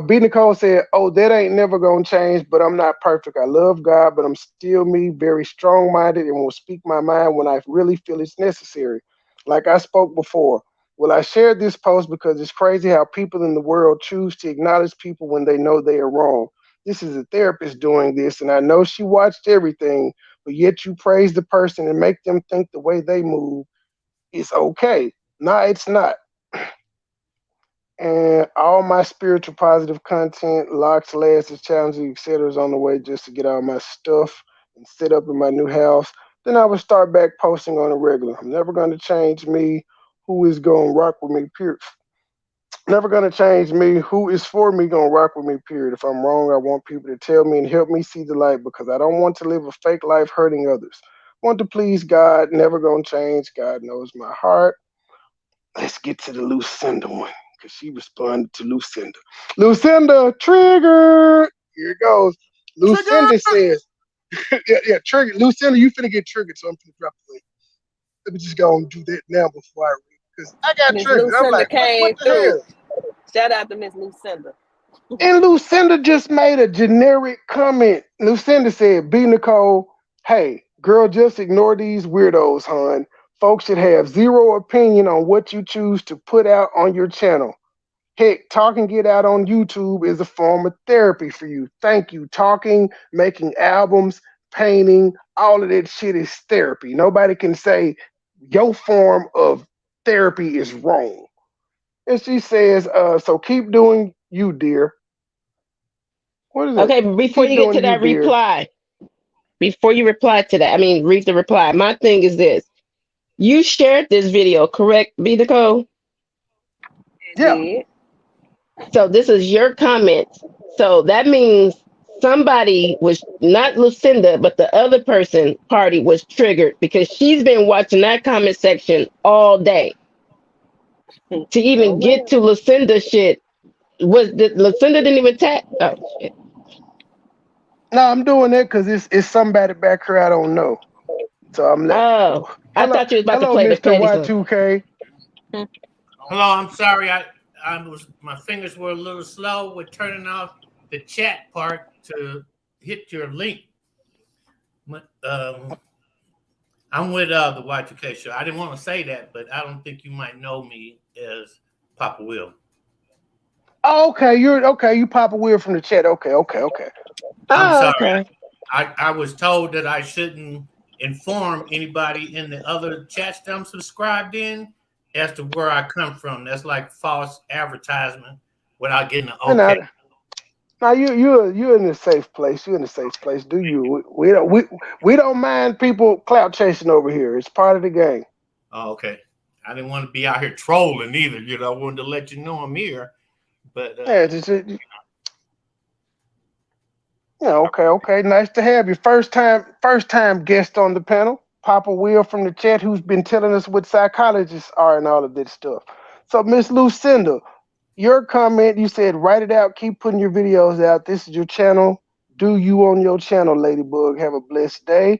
B: B. Nicole said, "Oh, that ain't never gonna change, but I'm not perfect. I love God, but I'm still me, very strong-minded, and will speak my mind when I really feel it's necessary. Like I spoke before. Well, I shared this post because it's crazy how people in the world choose to acknowledge people when they know they are wrong. This is a therapist doing this, and I know she watched everything, but yet you praise the person and make them think the way they move is okay. No, it's not. And all my spiritual positive content, locks, lashes, challenges, etc. is on the way just to get all my stuff and set up in my new house. Then I would start back posting on a regular. I'm never going to change me. Who is going to rock with me, period. Never going to change me. Who is for me going to rock with me, period. If I'm wrong, I want people to tell me and help me see the light because I don't want to live a fake life hurting others. Want to please God, never going to change. God knows my heart. Let's get to the Lucinda one because she responded to Lucinda. Lucinda, trigger. Here it goes.
A: Trigger.
B: Lucinda says, yeah, trigger. Lucinda, you finna get triggered, so I'm finna drop the link. Let me just go and do that now before I read because I got
F: Miss
B: triggered. I'm
F: Lucinda
B: like, what
F: came
B: the
F: through.
B: hell?
F: Shout out to Miss Lucinda.
B: And Lucinda just made a generic comment. Lucinda said, "B Nicole, hey, girl, just ignore these weirdos, hon. Folks should have zero opinion on what you choose to put out on your channel. Heck, talking get out on YouTube is a form of therapy for you. Thank you. Talking, making albums, painting, all of that shit is therapy. Nobody can say your form of therapy is wrong." And she says, so keep doing you, dear. What is it?
E: Okay, before
B: Keep
E: you get
B: doing
E: to
B: you,
E: that
B: dear.
E: reply, before you reply to that, I mean, read the reply. My thing is this. You shared this video, correct, B Nicole?
F: It
B: Yeah.
F: did.
E: So this is your comments. So that means somebody was not Lucinda, but the other person party was triggered because she's been watching that comment section all day. To
F: Oh
E: even get
F: well.
E: to Lucinda shit, Lucinda didn't even tap. Oh shit.
B: No, I'm doing that because it's somebody back here I don't know. So I'm like,
E: Oh, I
B: hello,
E: thought you was about to
B: hello,
E: play the
B: Mr.
E: petty one.
B: Y2K.
G: Hello, I'm sorry. I was my fingers were a little slow with turning off the chat part to hit your link. But, I'm with the Y2K show. I didn't want to say that, but I don't think you might know me as Papa Will.
B: Oh, okay, you're okay. You pop a wheel from the chat. Okay, okay, okay.
G: I'm
E: Oh,
G: sorry.
E: okay.
G: I was told that I shouldn't inform anybody in the other chats that I'm subscribed in as to where I come from. That's like false advertisement without getting an
B: And
G: okay.
B: now you're in a safe place. You're in a safe place. Do you? We don't mind people clout chasing over here. It's part of the game.
G: Oh, okay. I didn't want to be out here trolling either. I wanted to let you know I'm here. But
B: Yeah, yeah, okay, okay. Nice to have you. First time guest on the panel. Papa Will from the chat, who's been telling us what psychologists are and all of that stuff. So, Miss Lucinda, your comment, you said write it out, keep putting your videos out. This is your channel. Do you on your channel, Ladybug. Have a blessed day.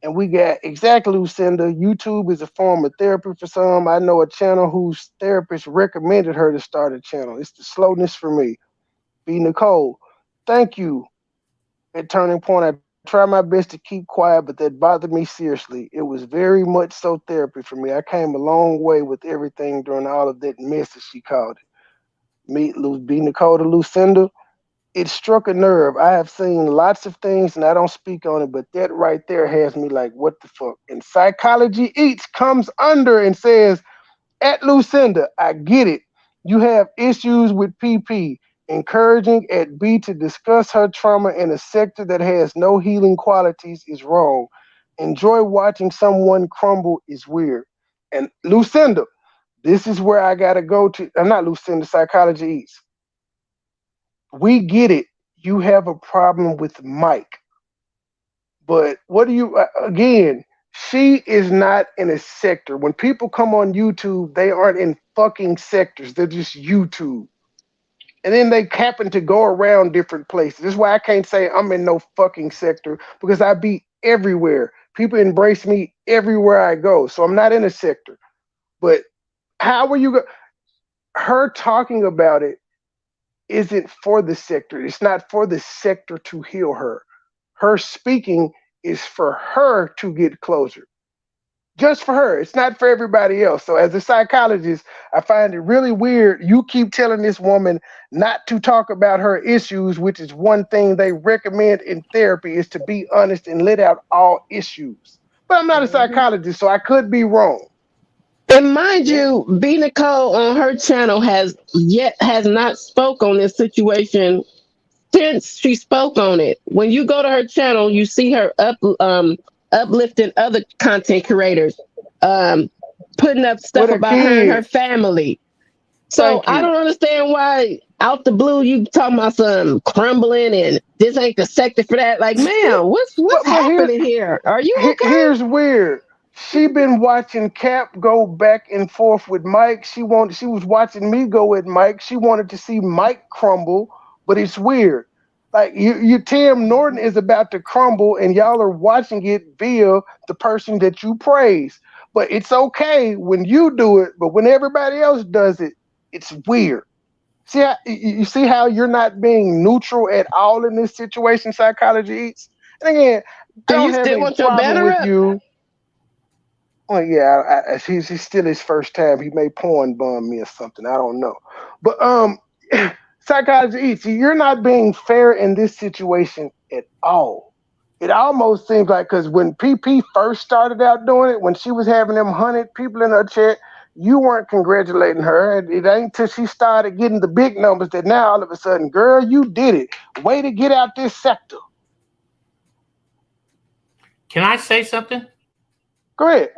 B: And we got exactly Lucinda. YouTube is a form of therapy for some. I know a channel whose therapist recommended her to start a channel. It's the slowness for me. B Nicole. Thank you at Turning Point. I try my best to keep quiet, but that bothered me seriously. It was very much so therapy for me. I came a long way with everything during all of that mess, as she called it. Meet B. Nicole to Lucinda. It struck a nerve. I have seen lots of things and I don't speak on it, but that right there has me like, what the fuck? And Psychology Eats comes under and says, at Lucinda, I get it. You have issues with PP. Encouraging at B to discuss her trauma in a sector that has no healing qualities is wrong. Enjoy watching someone crumble is weird. And Lucinda, this is where I gotta go to. I'm not Lucinda, Psychology Eats. We get it. you have a problem with Mike. But what do you, again, she is not in a sector. When people come on YouTube, they aren't in fucking sectors. They're just YouTube. And then they happen to go around different places. This is why I can't say I'm in no fucking sector because I be everywhere. People embrace me everywhere I go. So I'm not in a sector. But how are you her talking about it isn't for the sector. It's not for the sector to heal her. Her speaking is for her to get closure. Just for her. It's not for everybody else. So as a psychologist, I find it really weird. You keep telling this woman not to talk about her issues, which is one thing they recommend in therapy, is to be honest and let out all issues. But I'm not a psychologist, so I could be wrong.
E: And mind you, B Nicole on her channel has not spoke on this situation since she spoke on it. When you go to her channel, you see her uplifting other content creators, putting up stuff
B: With her
E: about her and her
B: kids.
E: family. So
B: Thank
E: I
B: you.
E: don't understand why out the blue you talking about some crumbling and this ain't the sector for that. Like, man, what's
B: But
E: happening here? Are you okay?
B: here's weird. She been watching Cap go back and forth with Mike. She was watching me go with Mike. She wanted to see Mike crumble, but it's weird. Like you Tim Norton is about to crumble and y'all are watching it via the person that you praise. But it's okay when you do it, but when everybody else does it, it's weird. See how, you see how you're not being neutral at all in this situation, Psychology Eats? And again, I
E: Do
B: don't
E: you
B: have
E: still
B: any
E: want your
B: problem
E: banner
B: with
E: up?
B: you. Well, yeah, he's still his first time. He may porn bum me or something. I don't know. But Psychology Eats, you're not being fair in this situation at all. It almost seems like because when PP first started out doing it, when she was having them 100 people in her chat, you weren't congratulating her. It ain't until she started getting the big numbers that now all of a sudden, girl, you did it. Way to get out this sector.
G: Can I say something?
B: Go ahead.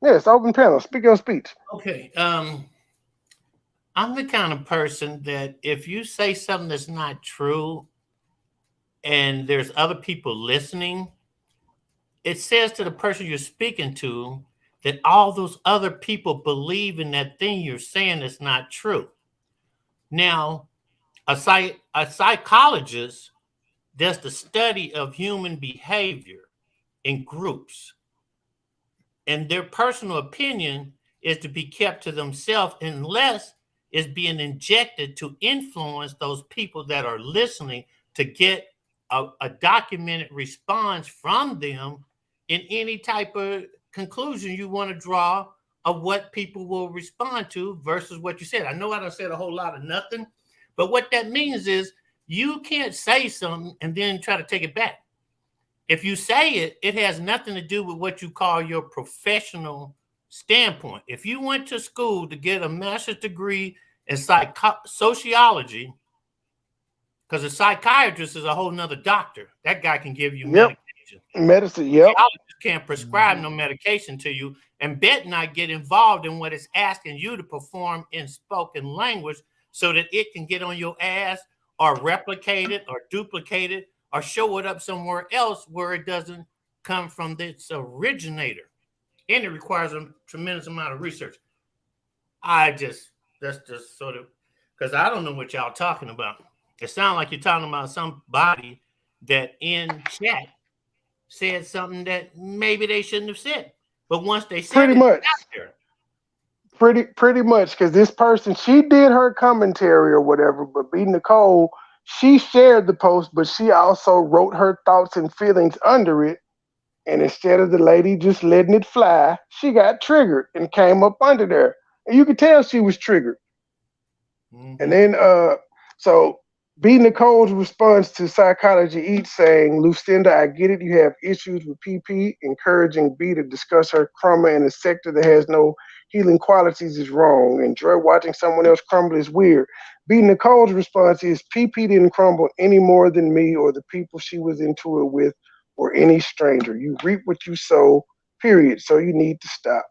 B: Yes, open panel. Speak your speech.
G: Okay. I'm the kind of person that if you say something that's not true and there's other people listening, it says to the person you're speaking to that all those other people believe in that thing you're saying is not true. Now, a psychologist does the study of human behavior in groups, and their personal opinion is to be kept to themselves unless it's being injected to influence those people that are listening to get a documented response from them in any type of conclusion you want to draw of what people will respond to versus what you said. I know I done said a whole lot of nothing, but what that means is you can't say something and then try to take it back. If you say it, it has nothing to do with what you call your professional standpoint. If you went to school to get a master's degree in sociology, because a psychiatrist is a whole nother doctor. That guy can give you medication.
B: Medicine, yep.
G: Psychologist can't prescribe no medication to you and bet not get involved in what it's asking you to perform in spoken language so that it can get on your ass or replicate it or duplicate it or show it up somewhere else where it doesn't come from its originator. And it requires a tremendous amount of research. That's just sort of, because I don't know what y'all talking about. It sounds like you're talking about somebody that in chat said something that maybe they shouldn't have said. But once they said
B: pretty
G: it,
B: much. Pretty much, because this person, she did her commentary or whatever, but B Nicole, she shared the post, but she also wrote her thoughts and feelings under it. And instead of the lady just letting it fly, she got triggered and came up under there. And you could tell she was triggered. Mm-hmm. And then so B Nicole's response to Psychology Eats saying, Lucinda, I get it. You have issues with PP. Encouraging B to discuss her crumble in a sector that has no healing qualities is wrong. Enjoy watching someone else crumble is weird. B Nicole's response is PP didn't crumble any more than me or the people she was into it with or any stranger. You reap what you sow, period. So you need to stop.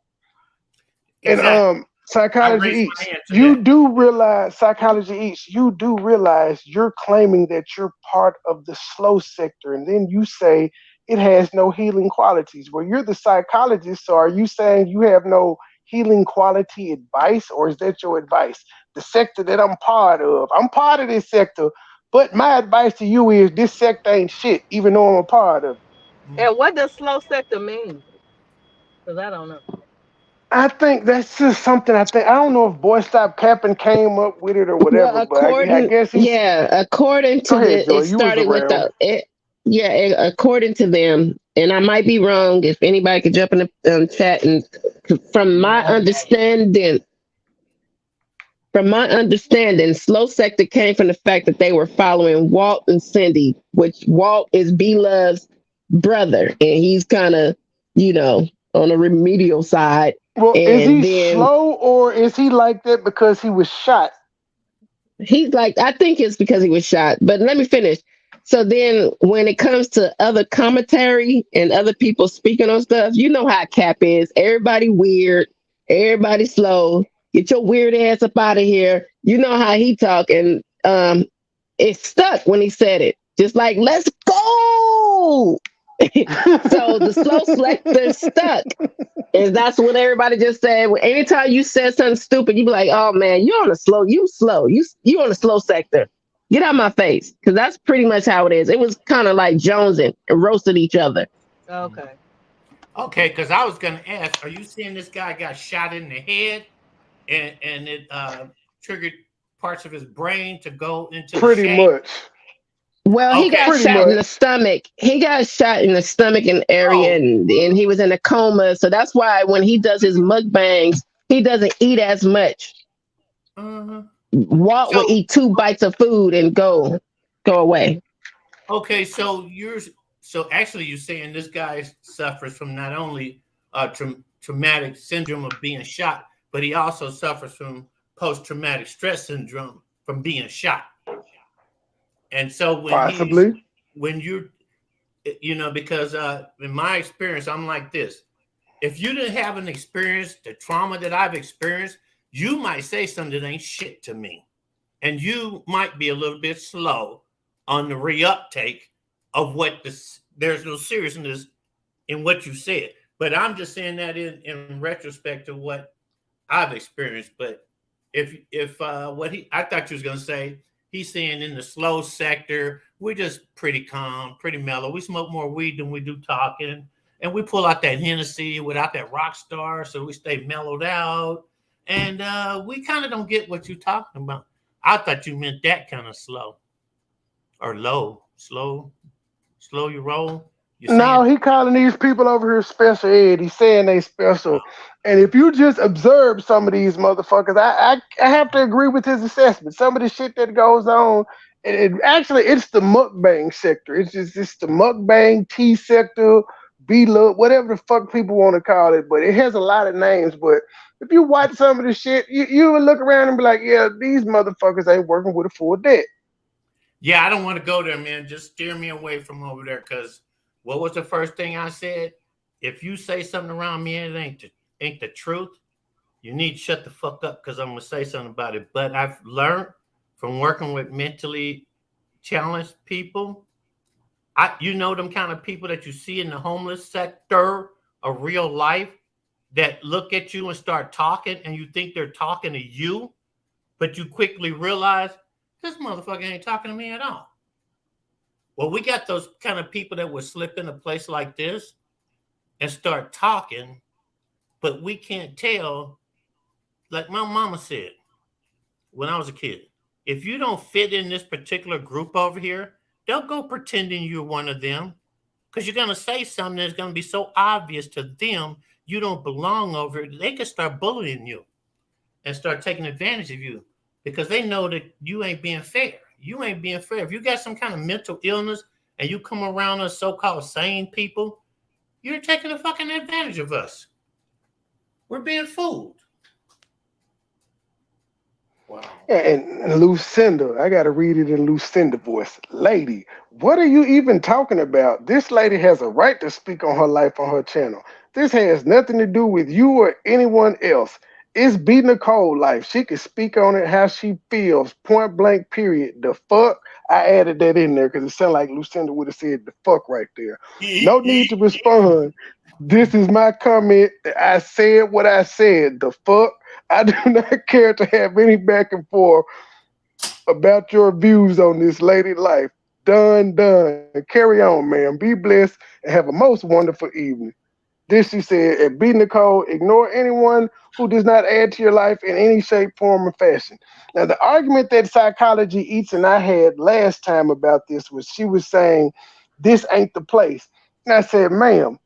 B: Exactly. And
G: I
B: Psychology
G: raise my
B: Eats,
G: hand to
B: you
G: that.
B: do realize, Psychology Eats, you do realize you're claiming that you're part of the slow sector, and then you say it has no healing qualities. Well, you're the psychologist, so are you saying you have no healing quality advice, or is that your advice? The sector that I'm part of this sector, but my advice to you is this sector ain't shit, even though I'm a part of it.
F: And what does slow sector mean? Because I don't know.
B: I think that's just something I don't know if Boy Stop Capping came up with it or
E: Well,
B: whatever, but I
E: according,
B: guess he's.
E: yeah, according
B: Go
E: to
B: ahead,
E: the,
B: Joy.
E: it
B: You was
E: started with
B: around.
E: according to them, and I might be wrong. If anybody could jump in the chat, and from my understanding, slow sector came from the fact that they were following Walt and Cindy, which Walt is B Love's brother, and he's kind of, on a remedial side.
B: Well, is
E: And
B: he
E: then
B: slow or is he like that because he was shot?
E: he's like, I think it's because he was shot. But let me finish. So then when it comes to other commentary and other people speaking on stuff, you know how Cap is. Everybody weird, everybody slow. Get your weird ass up out of here. You know how he talk, and it stuck when he said it. Just like, let's go. So the slow selector stuck. And that's what everybody just said. Anytime you said something stupid, you be like, "Oh man, you on the slow. You on the slow sector. Get out of my face." Because that's pretty much how it is. It was kind of like jonesing and roasted each other.
F: Okay.
G: Okay, because I was gonna ask, are you saying this guy got shot in the head and it triggered parts of his brain to go into the
B: Pretty
G: shape?
B: much.
E: Well, he
G: Okay.
E: got
B: Pretty
E: shot in the
B: much.
E: stomach. He got shot in the stomach and area,
G: Oh.
E: and he was in a coma. So that's why when he does his mukbangs, he doesn't eat as much.
G: Uh-huh.
E: Walt would
G: So
E: eat 2 bites of food and go away.
G: okay, so actually you're saying this guy suffers from not only traumatic syndrome of being shot, but he also suffers from post-traumatic stress syndrome from being shot. And so
B: Possibly.
G: when you're because in my experience, I'm like this. If you didn't have an experience, the trauma that I've experienced, you might say something that ain't shit to me. And you might be a little bit slow on the reuptake of there's no seriousness in what you said. But I'm just saying that in retrospect to what I've experienced. But if I thought you was gonna say, he's saying in the slow sector, we're just pretty calm, pretty mellow. We smoke more weed than we do talking. And we pull out that Hennessy without that rock star, so we stay mellowed out. And we kind of don't get what you're talking about. I thought you meant that kind of slow or low. Slow you roll. You're
B: No,
G: saying,
B: he calling these people over here special ed. He's saying they special. And if you just observe some of these motherfuckers, I have to agree with his assessment. Some of the shit that goes on, it's the mukbang sector. It's the mukbang T sector, B look, whatever the fuck people want to call it. But it has a lot of names. But if you watch some of the shit, you would look around and be like, yeah, these motherfuckers ain't working with a full debt.
G: yeah, I don't want to go there, man. Just steer me away from over there. Because what was the first thing I said? If you say something around me and it ain't the truth, you need to shut the fuck up because I'm gonna say something about it. But I've learned from working with mentally challenged people. Them kind of people that you see in the homeless sector of real life that look at you and start talking, and you think they're talking to you, but you quickly realize this motherfucker ain't talking to me at all. Well, we got those kind of people that would slip in a place like this and start talking, but we can't tell. Like my mama said when I was a kid, if you don't fit in this particular group over here, don't go pretending you're one of them because you're going to say something that's going to be so obvious to them you don't belong over it. They could start bullying you and start taking advantage of you because they know that you ain't being fair. You ain't being fair. If you got some kind of mental illness and you come around us so-called sane people, you're taking a fucking advantage of us. We're being fooled. Wow.
B: And Lucinda, I got to read it in Lucinda voice. Lady, what are you even talking about? This lady has a right to speak on her life on her channel. This has nothing to do with you or anyone else. It's B Nicole life. She can speak on it how she feels, point blank, period. The fuck, I added that in there because it sounded like Lucinda would have said the fuck right there. No need to respond. This is my comment. I said what I said. The fuck, I do not care to have any back and forth about your views on this lady life. Done. Carry on, man. Be blessed and have a most wonderful evening. This she said, at B Nicole, ignore anyone who does not add to your life in any shape, form, or fashion. Now, the argument that Psychology Eats and I had last time about this was she was saying, this ain't the place. And I said, ma'am,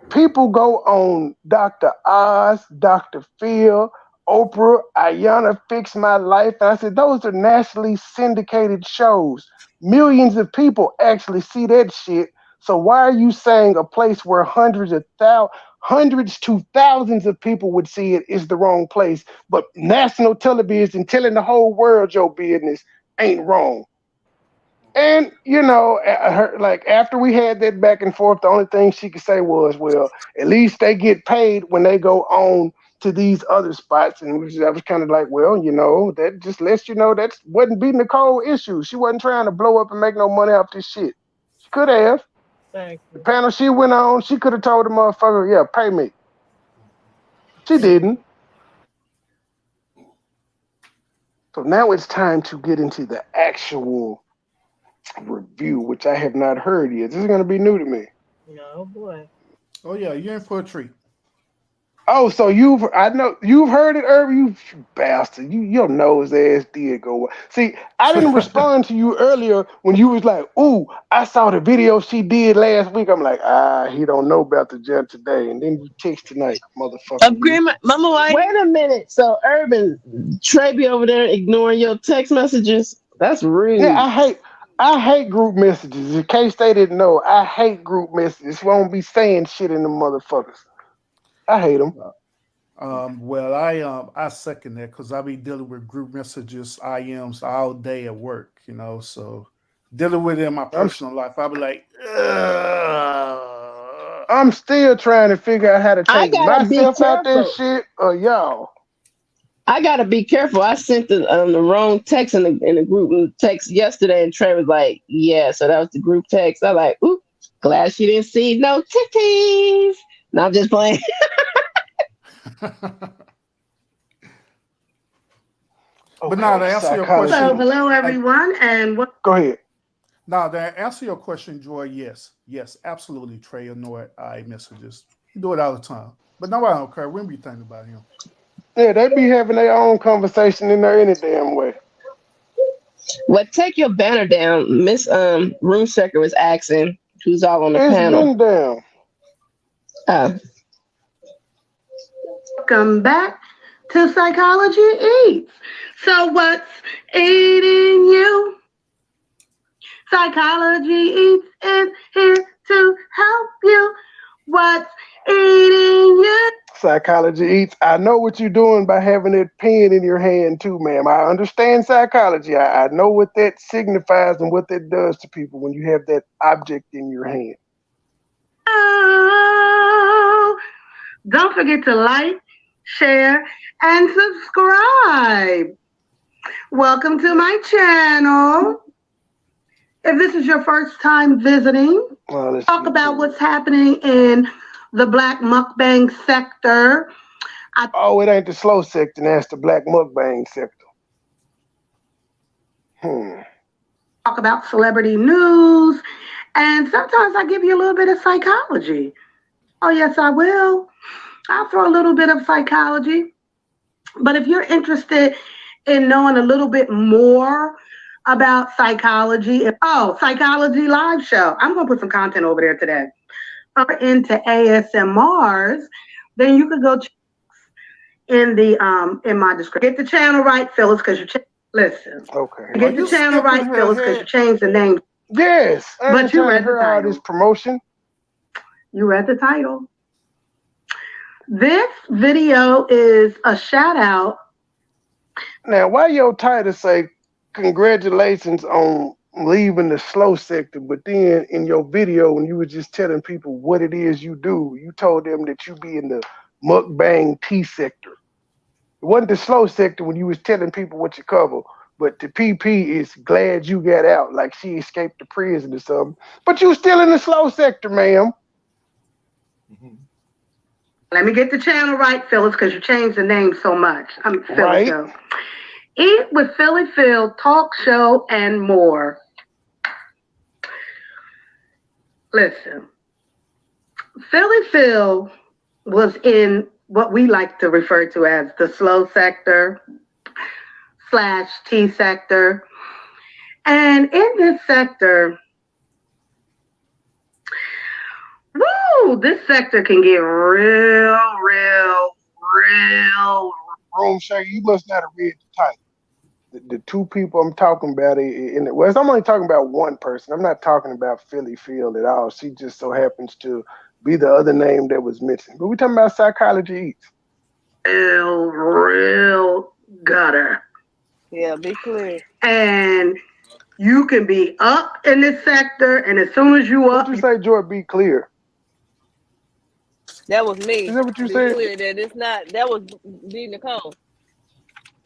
B: people go on Dr. Oz, Dr. Phil, Oprah, Ayanna Fix My Life. And I said, those are nationally syndicated shows. Millions of people actually see that shit. So why are you saying a place where hundreds to thousands of people would see it is the wrong place, but national television telling the whole world your business ain't wrong? And, you know, like after we had that back and forth, the only thing she could say was, well, at least they get paid when they go on to these other spots. And I was kind of like, well, you know, that just lets you know that wasn't B Nicole issue. She wasn't trying to blow up and make no money off this shit. She could have. The panel she went on, she could have told the motherfucker, yeah, pay me. She didn't. So now it's time to get into the actual review, which I have not heard yet. This is going to be new to me.
E: No, boy.
A: Oh, yeah, you're in for a treat.
B: Oh, so you've heard it, Irv, you bastard. Your nose ass did go. See, I didn't respond to you earlier when you was like, ooh, I saw the video she did last week. I'm like, he don't know about the judge today. And then you text tonight, motherfucker.
F: Agreement, Mama White.
E: Wait a minute. So, Urban, Trey be over there ignoring your text messages? That's rude.
B: Yeah, I hate group messages. In case they didn't know, I hate group messages. We won't be saying shit in them motherfuckers. I hate them.
A: Well, I second that because I be dealing with group messages, IMs all day at work, you know. So dealing with it in my personal life, I be like,
B: I'm still trying to figure out how to take myself out that shit or y'all.
E: I gotta be careful. I sent the wrong text in the group text yesterday, and Trey was like, "Yeah." So that was the group text. I was like, "Ooh, glad she didn't see no titties." No, I'm just playing.
A: But now to answer your question.
H: So hello everyone, and what?
B: Go ahead.
A: Now to answer your question, Joy, yes, absolutely. Trey annoyed iMessages. He do it all the time. But nobody don't care. We don't be thinking about him.
B: Yeah, they be having their own conversation in there any damn way.
E: Well, take your banner down. Miss Roomchecker was asking who's all on the panel.
B: It's been down.
H: Welcome back to Psychology Eats. So what's eating you? Psychology Eats is here to help you. What's eating you?
B: Psychology Eats. I know what you're doing by having that pen in your hand too, ma'am. I understand psychology. I know what that signifies and what that does to people when you have that object in your hand.
H: Oh, don't forget to like, share, and subscribe. Welcome to my channel. If this is your first time visiting, talk about what's happening in the Black mukbang sector.
B: It ain't the slow sector, that's the Black mukbang sector.
H: Talk about celebrity news, and sometimes I give you a little bit of psychology. Oh, yes, I will. I'll throw a little bit of psychology. But if you're interested in knowing a little bit more about psychology, Psychology Live Show. I'm going to put some content over there today. Into ASMRs, then you could go in my description. Get the channel right, Phyllis, because you listen.
B: Okay.
H: Get the channel right, Phyllis, because you changed the name.
B: Yes,
H: but you read the
B: title. This promotion.
H: You read the title. This video is a shout out.
B: Now, why your title say congratulations on leaving the slow sector, but then in your video when you were just telling people what it is you do, you told them that you be in the mukbang tea sector. wasn't the slow sector when you was telling people what you cover, but the PP is glad you got out, like she escaped the prison or something. But you still in the slow sector, ma'am.
H: Let me get the channel right, Phyllis, because you changed the name so much. I'm Phyllis.
B: Right.
H: Though. Eat with Philly Phil, talk show, and more. Listen, Philly Phil was in what we like to refer to as the slow sector / T sector. And in this sector, this sector can get real.
B: Rome Shay, you must not have read the title. The two people I'm talking about in it. Well, I'm only talking about one person. I'm not talking about Philly Phil at all. She just so happens to be the other name that was mentioned. But we're talking about Psychology Eats.
H: Real gutter.
F: Yeah, be clear.
H: And you can be up in this sector, and as soon as you up,
B: What you say, George? Be clear.
F: That was me.
B: Is that what you
F: be
B: said?
F: Clear that it's not. That was D. Nicole.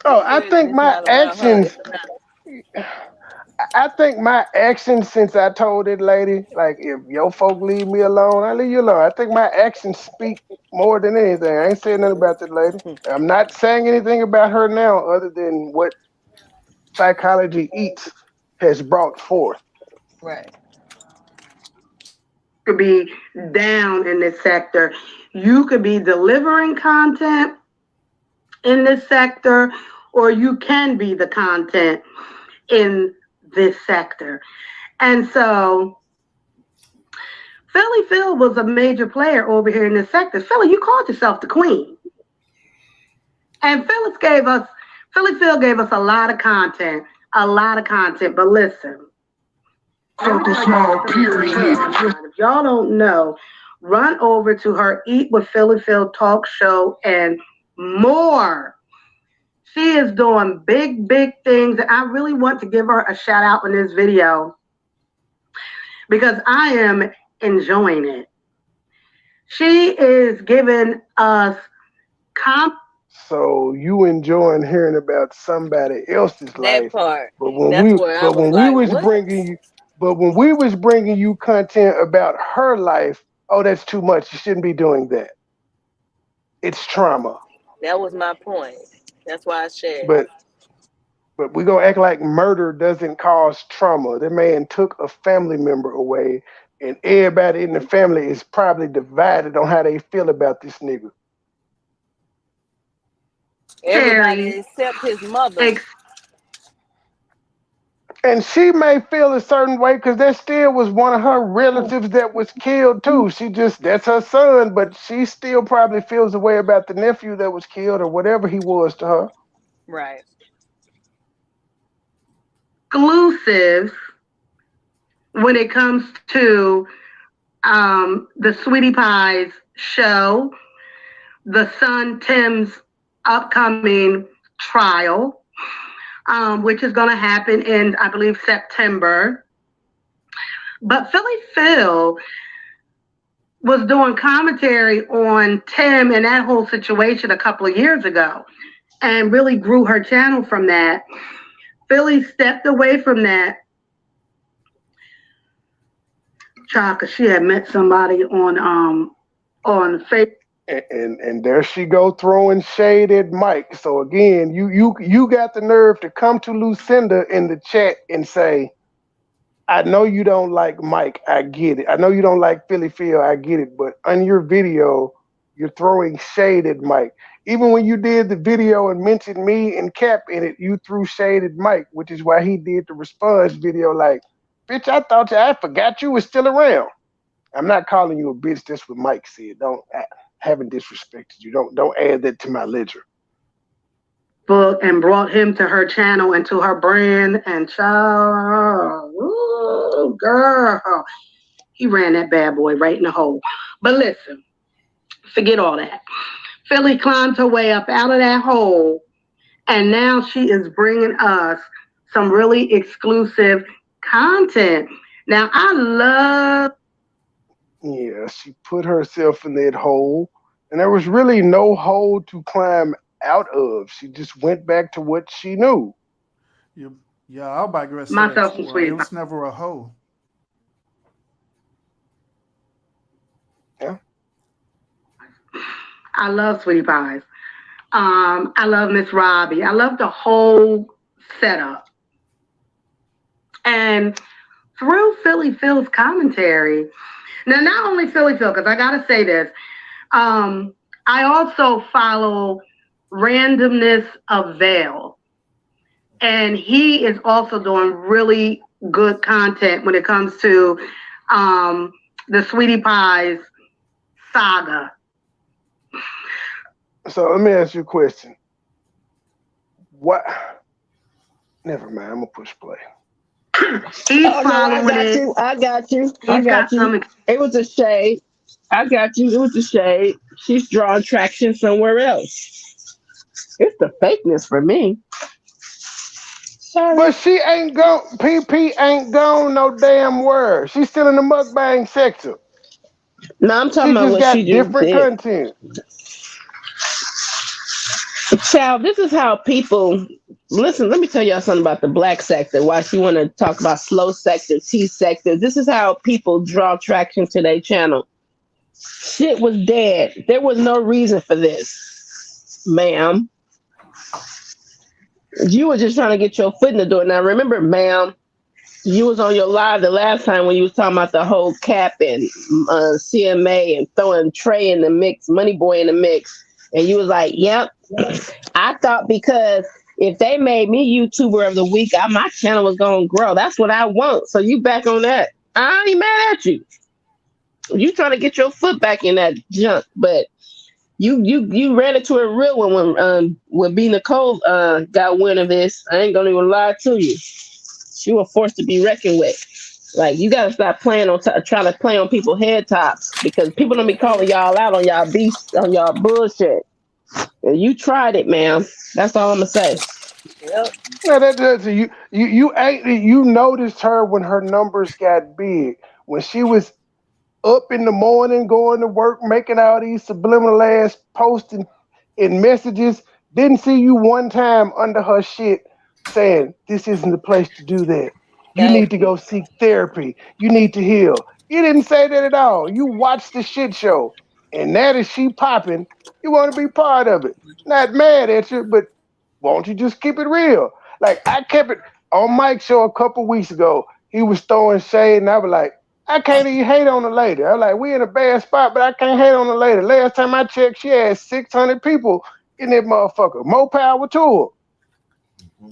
B: Oh, I think my actions. I think my actions since I told that lady, like, if your folk leave me alone, I leave you alone. I think my actions speak more than anything. I ain't saying nothing about that lady. I'm not saying anything about her now other than what Psychology Eats has brought forth.
F: Right.
H: could be down in this sector. You could be delivering content in this sector, or you can be the content in this sector. And so Philly Phil was a major player over here in this sector. Philly, you called yourself the queen. And Philly Phil gave us a lot of content, but listen. If y'all don't know, run over to her Eat with Philly Phil talk show and more. She is doing big things. And I really want to give her a shout out in this video because I am enjoying it. She is giving us
B: So you enjoying hearing about somebody else's life.
F: That part.
B: But when we was bringing you content about her life, oh, that's too much. You shouldn't be doing that. It's trauma.
F: That was my point. That's why I shared.
B: But we're going to act like murder doesn't cause trauma. That man took a family member away, and everybody in the family is probably divided on how they feel about this nigga.
F: Everybody except his mother.
B: And she may feel a certain way because that still was one of her relatives that was killed too. That's her son, but she still probably feels a way about the nephew that was killed or whatever he was to her.
F: Right.
H: Exclusives when it comes to the Sweetie Pie's show, the son Tim's upcoming trial, which is going to happen in, I believe, September. But Philly Phil was doing commentary on Tim and that whole situation a couple of years ago and really grew her channel from that. Philly stepped away from that, because she had met somebody on Facebook.
B: And there she go throwing shade at Mike. So again, you got the nerve to come to Lucinda in the chat and say, I know you don't like Mike, I get it. I know you don't like Philly Phil, I get it. But on your video, you're throwing shade at Mike. Even when you did the video and mentioned me and Cap in it, you threw shade at Mike, which is why he did the response video like, bitch, I forgot you was still around. I'm not calling you a bitch. That's what Mike said. I haven't disrespected you. Don't add that to my ledger.
H: Book and brought him to her channel and to her brand and child. Ooh, girl. He ran that bad boy right in the hole. But listen, forget all that. Philly climbed her way up out of that hole, and now she is bringing us some really exclusive content. Now, I love...
B: Yeah, she put herself in that hole, and there was really no hole to climb out of. She just went back to what she knew.
A: Yeah, I'll digress to that
H: Myself
A: too.
H: some sweetie
A: It
H: pie.
A: was never a hoe.
B: Yeah.
H: I love sweetie pies. I love Miss Robbie. I love the whole setup. And through Philly Phil's commentary, now not only Philly Phil, because I gotta say this, I also follow Randomness of Veil. And he is also doing really good content when it comes to the Sweetie Pies saga.
B: So let me ask you a question. What? Never mind. I'm gonna push play.
H: He's
E: Oh no, I
H: following
E: got
H: it.
E: you. I got you. I
H: He's
E: got
H: got some.
E: you. It was a shade. I got you. It was a shade. She's drawing traction somewhere else. It's the fakeness for me. Sorry.
B: But she ain't gone. PP ain't gone no damn where. She's still in the mukbang sector.
E: No, I'm talking
B: She
E: about
B: just
E: what she
B: got
E: just
B: different
E: did.
B: content.
E: Child, this is how people listen. Let me tell y'all something about the black sector. Why she want to talk about slow sector, T sector. This is how people draw traction to their channel. Shit was dead. There was no reason for this, ma'am. You were just trying to get your foot in the door. Now remember, ma'am, you was on your live the last time when you was talking about the whole cap and CMA and throwing Trey in the mix, MoneyBoy in the mix, and you was like, "Yep, I thought because if they made me YouTuber of the week, my channel was gonna grow. That's what I want." So you back on that? I ain't mad at you. You trying to get your foot back in that junk, but you ran into a real one when B Nicole got wind of this. I ain't gonna even lie to you. She was forced to be reckoned with. Like you gotta stop playing on trying to play on people's head tops because people don't be calling y'all out on y'all beast on y'all bullshit. And you tried it, ma'am. That's all I'm gonna say.
F: Yep.
B: No, you noticed her when her numbers got big. When she was up in the morning, going to work, making all these subliminal ass posts and messages. Didn't see you one time under her shit saying, "This isn't the place to do that. You need
F: Thank
B: to
F: you.
B: go seek therapy. You need to heal." You didn't say that at all. You watched the shit show. And now that she popping, you want to be part of it. Not mad at you, but won't you just keep it real? Like I kept it on Mike's show a couple weeks ago. He was throwing shade, and I was like, I can't even hate on the lady. I'm like, we in a bad spot, but I can't hate on the lady. Last time I checked, she had 600 people in that motherfucker. More power to her.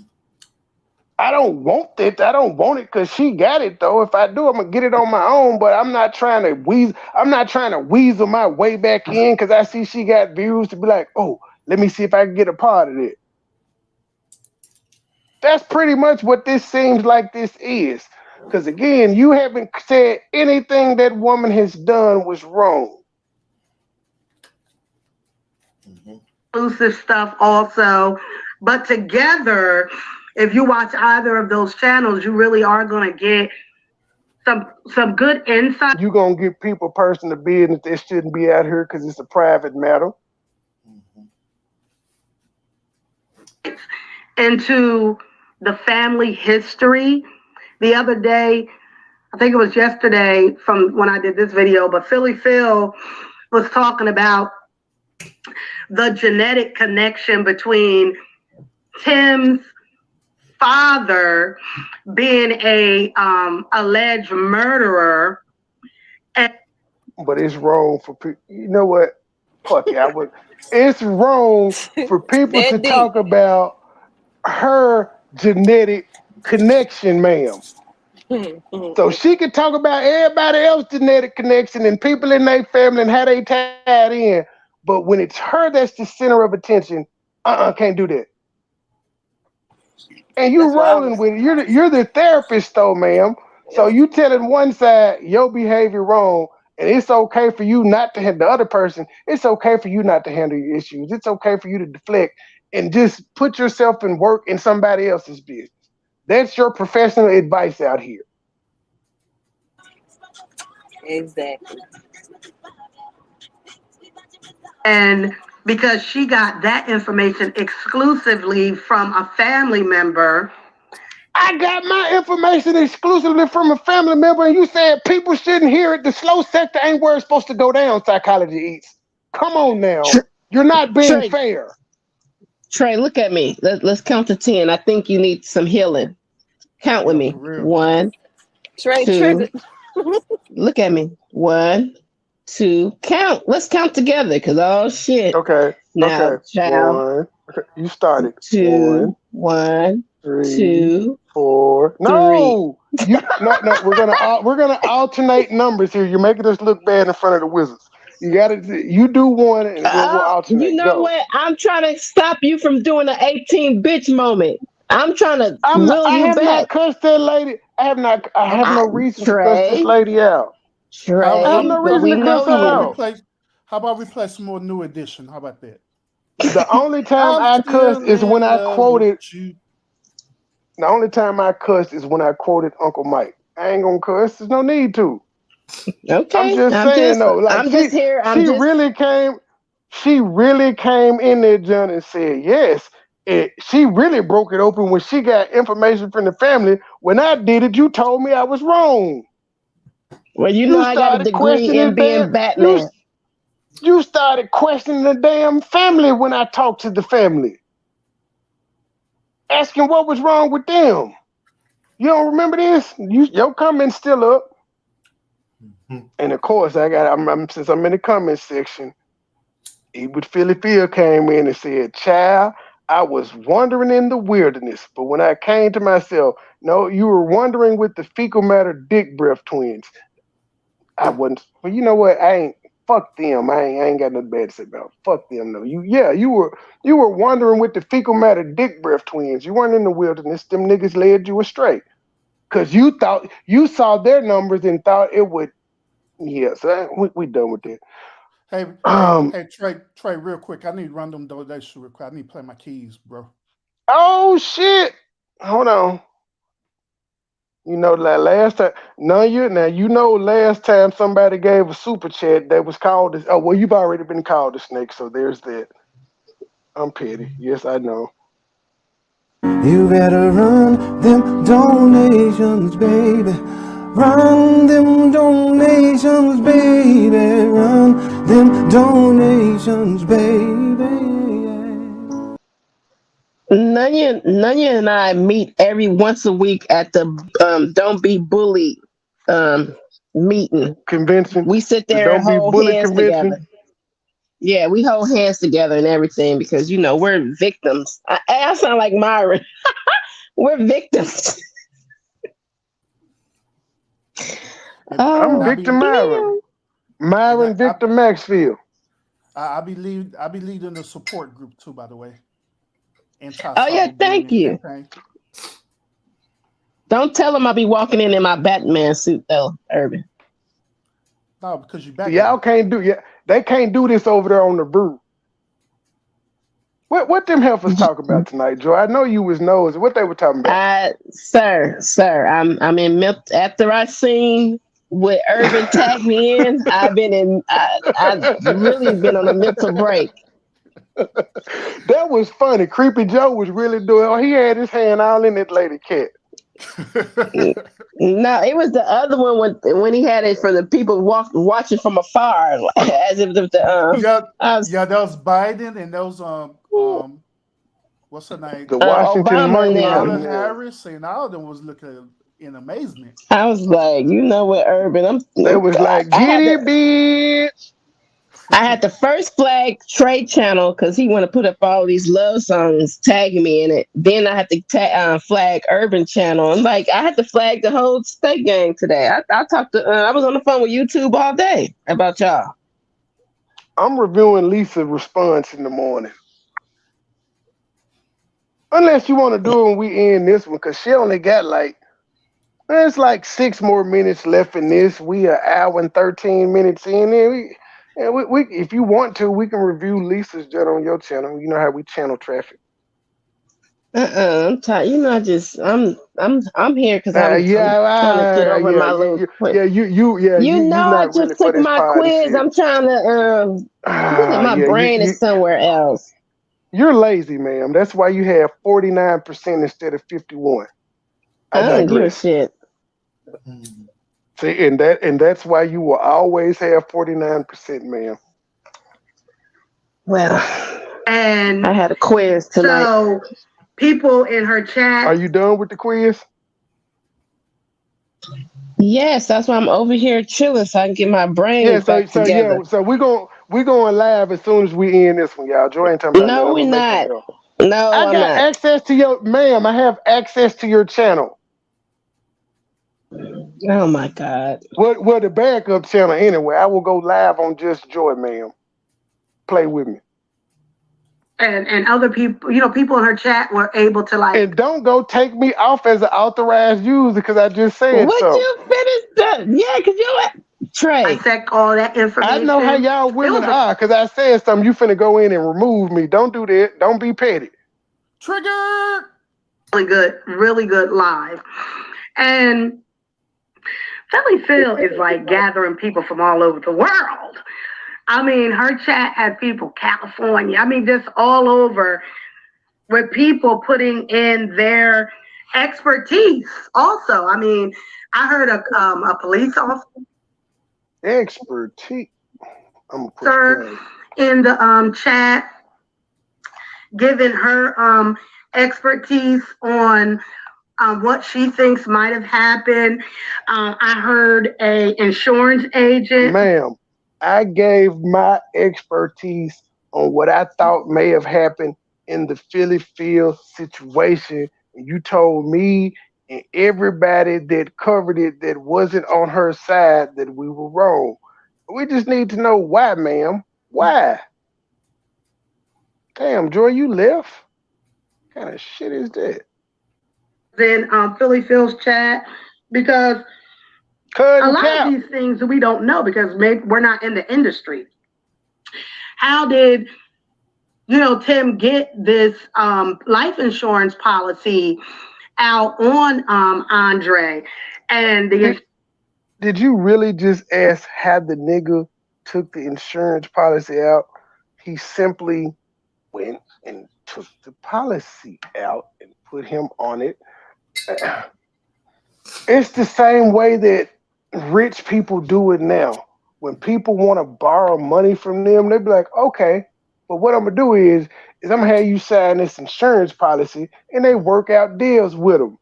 B: I don't want it. I don't want it because she got it though. If I do, I'm gonna get it on my own. But I'm not trying to weasel. I'm not trying to weasel my way back in because I see she got views to be like, oh, let me see if I can get a part of it. That's pretty much what this seems like this is. Because again, you haven't said anything that woman has done was wrong.
H: Exclusive stuff also. But together, if you watch either of those channels, you really are going to get some good insight.
B: You're going to give people personal business that shouldn't be out here because it's a private matter.
H: Into the family history. The other day, I think it was yesterday from when I did this video, but Philly Phil was talking about the genetic connection between Tim's father being a alleged murderer.
B: But it's wrong for people. You know what? Fuck it. It's wrong for people to talk about her genetic connection, ma'am. So she could talk about everybody else's genetic connection and people in their family and how they tied in. But when it's her that's the center of attention, can't do that. And you rolling with it. You're the therapist though, ma'am. So you telling one side your behavior wrong, and it's okay for you not to handle the other person. It's okay for you not to handle your issues. It's okay for you to deflect and just put yourself in work in somebody else's business. That's your professional advice out here.
F: Exactly.
H: And because she got that information exclusively from a family member.
B: I got my information exclusively from a family member, and you said people shouldn't hear it. The slow sector ain't where it's supposed to go down, Psychology Eats. Come on now. You're not being fair.
E: Trey, look at me. Let's count to 10. I think you need some healing. Count with me. 1,
F: Trey
E: 2.
F: triggered.
E: Look at me. 1, 2. Count. Let's count together, because oh shit.
B: Okay.
E: Now,
B: okay.
E: child.
B: 1. Okay. You started.
E: 2. 1,
B: 3,
E: 2,
B: 4. No. No. We're gonna alternate numbers here. You're making us look bad in front of the Wizards. You do one, and then we'll alternate.
E: You know what? I'm trying to stop you from doing the 18 bitch moment. I'm trying to will you
B: I have
E: back.
B: not cussed that lady. I have no reason to cuss this lady out.
E: Trey,
B: I have no reason to cuss her out.
A: How about we play some more New Edition? How about that?
B: The only time I cussed is when I quoted. The only time I cussed is when I quoted Uncle Mike. I ain't gonna cuss. There's no need to.
E: Okay,
B: I'm just saying though. Like She really came in there, John, and said yes. She really broke it open when she got information from the family. When I did it, you told me I was wrong.
E: Well, you know I got a degree in being Batman.
B: You started questioning the damn family when I talked to the family. Asking what was wrong with them. You don't remember this? Your comment's still up. And of course, since I'm in the comment section, Ebert Philly Phil came in and said, "Child, I was wandering in the wilderness, but when I came to myself, no, you were wandering with the fecal matter dick breath twins." I wasn't. But you know what? Fuck them. I ain't got nothing bad to say about them. Fuck them though. You were wandering with the fecal matter dick breath twins. You weren't in the wilderness. Them niggas led you astray. Cause you thought you saw their numbers and thought it would. Yeah, so we done with that.
A: Hey, Trey, real quick. I need to run them donations real quick. I need to play my keys, bro.
B: Oh shit! Hold on. You know that last time. Last time somebody gave a super chat that was called this. Oh well, you've already been called a snake, so there's that. I'm petty. Yes, I know.
I: You better run them donations, baby. Run them donations, baby. Run them donations, baby.
E: Nunya and I meet every once a week at the Don't Be Bullied meeting.
B: Convention.
E: We sit there and hold hands together. Yeah, we hold hands together and everything because, we're victims. I sound like Myron. We're victims.
B: I'm Victor Myron. Myron Victor Maxfield.
A: I'll be leading the support group too, by the way.
E: Thank you. Campaign. Don't tell them I'll be walking in my Batman suit though, Urban.
A: No, because you Batman.
B: Y'all can't do they can't do this over there on the brew. What them heifers talk about tonight, Joe? I know you was nosy. What they were talking about?
E: Sir, I'm in after I seen what Urban tagged me in. I've really been on a mental break.
B: That was funny. Creepy Joe was really doing. He had his hand all in that lady cat.
E: No, it was the other one when he had it for the people watching from afar, as if that
A: was Biden and those what's her name?
B: The Washington money.
A: Harris and all of them was looking in amazement.
E: I was like, what, Urban?
B: They was like, get it, bitch.
E: I had the first flag Trey channel because he want to put up all these love songs, tagging me in it. Then I had to flag Urban channel. And I had to flag the whole state gang today. I talked to. I was on the phone with YouTube all day about y'all.
B: I'm reviewing Lisa's response in the morning. Unless you want to do it when we end this one, because she only got it's 6 more minutes left in this. We are hour and 13 minutes in there. We if you want to, we can review Lisa's jet on your channel. You know how we channel traffic.
E: I'm tired. You know, I'm here because I'm trying to get over my little quiz. You know, I
B: not really
E: just
B: for
E: took
B: this
E: my
B: party
E: quiz.
B: shit.
E: I'm trying to my brain is somewhere else.
B: You're lazy, ma'am. That's why you have 49% instead of 51.
E: I don't give a shit.
B: See, and that's why you will always have 49%, ma'am.
E: Well,
H: And
E: I had a quiz tonight.
H: So people in her chat.
B: Are you done with the quiz?
E: Yes, that's why I'm over here chilling so I can get my brain back together.
B: So we're going live as soon as we end this one, y'all. Joy ain't talking about
E: No, we're not. No,
B: I got access to your ma'am. I have access to your channel.
E: Oh my God.
B: Well, the backup channel anyway. I will go live on Just Joy, ma'am. Play with me.
H: And other people, people in her chat were able to
B: And don't go take me off as an authorized user because I just said so.
E: Would you finish that? Yeah, because you Trey.
H: I checked all that information.
B: I know how y'all women are because I said something. You finna go in and remove me. Don't do that. Don't be petty.
G: Trigger.
H: Really good live. And Philly Phil is like gathering people from all over the world. I mean, her chat had people, California. I mean, just all over with people putting in their expertise also. I mean, I heard a police officer.
B: Expertise.
H: Sir, in the chat, giving her expertise on what she thinks might have happened. I heard a insurance agent.
B: Ma'am, I gave my expertise on what I thought may have happened in the Philly Field situation. And you told me and everybody that covered it that wasn't on her side that we were wrong. We just need to know why, ma'am. Why? Damn, Joy, you left? What kind of shit is that?
H: Then Philly Phil's chat, because a lot of these things we don't know because maybe we're not in the industry. How did Tim get this life insurance policy out on Andre? And
B: did you really just ask how the nigga took the insurance policy out? He simply went and took the policy out and put him on it. It's the same way that rich people do it now. When people want to borrow money from them, they be like, okay, but what I'm going to do is I'm going to have you sign this insurance policy, and they work out deals with them.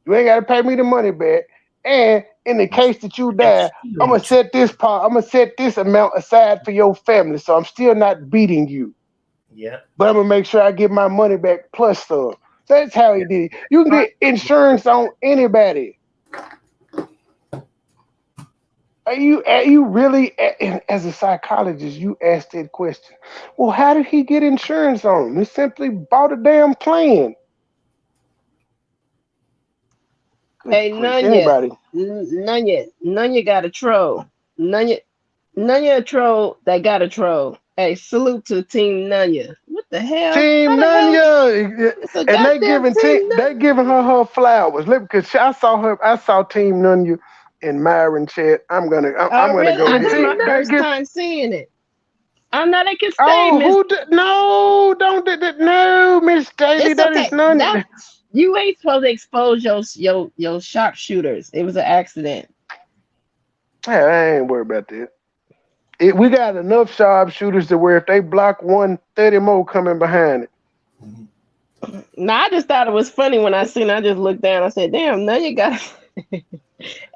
B: You ain't got to pay me the money back. And in the case that you die, I'm going to set this amount aside for your family, so I'm still not beating you.
G: Yeah.
B: But I'm going to make sure I get my money back plus some. That's how he did it. You can get insurance on anybody. Are you really, as a psychologist, you asked that question. Well, how did he get insurance on him? He simply bought a damn plan.
E: Hey, Nunya got a troll. Nunya a troll that got a troll. Hey, salute to Team Nunya. What the hell?
B: Team Nunya, and they giving her flowers. Look, because I saw Team Nunya in Myron chat. I'm gonna go.
E: This is my first time seeing it. I'm not. I can stay.
B: No, Miss Daly. That is none.
E: You ain't supposed to expose your sharpshooters. It was an accident.
B: Hey, I ain't worried about that. We got enough sharpshooters to where if they block one, 30 more coming behind it.
E: No, I just thought it was funny when I seen it. I just looked down. I said, damn, Nunya got hey,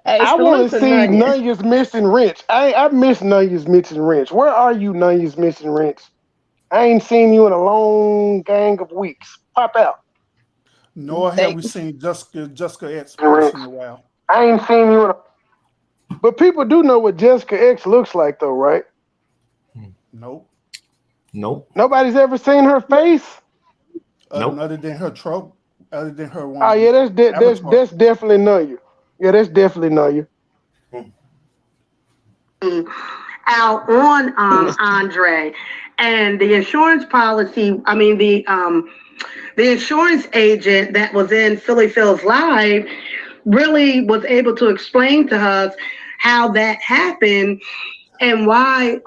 B: I want to see Nunya's missing wrench. I miss Nunya's missing wrench. Where are you, Nunya's missing wrench? I ain't seen you in a long gang of weeks. Pop out.
A: Nor have we seen Jessica X in a while.
B: I ain't seen you in a... But people do know what Jessica X looks like, though, right?
A: Nope.
B: Nobody's ever seen her face?
A: Other than her trope, other than her one.
B: Oh, yeah, that's definitely Nunya. Yeah, that's definitely Nunya.
H: Out on Andre. And the insurance policy, I mean, the the insurance agent that was in Philly Phil's live really was able to explain to us how that happened and why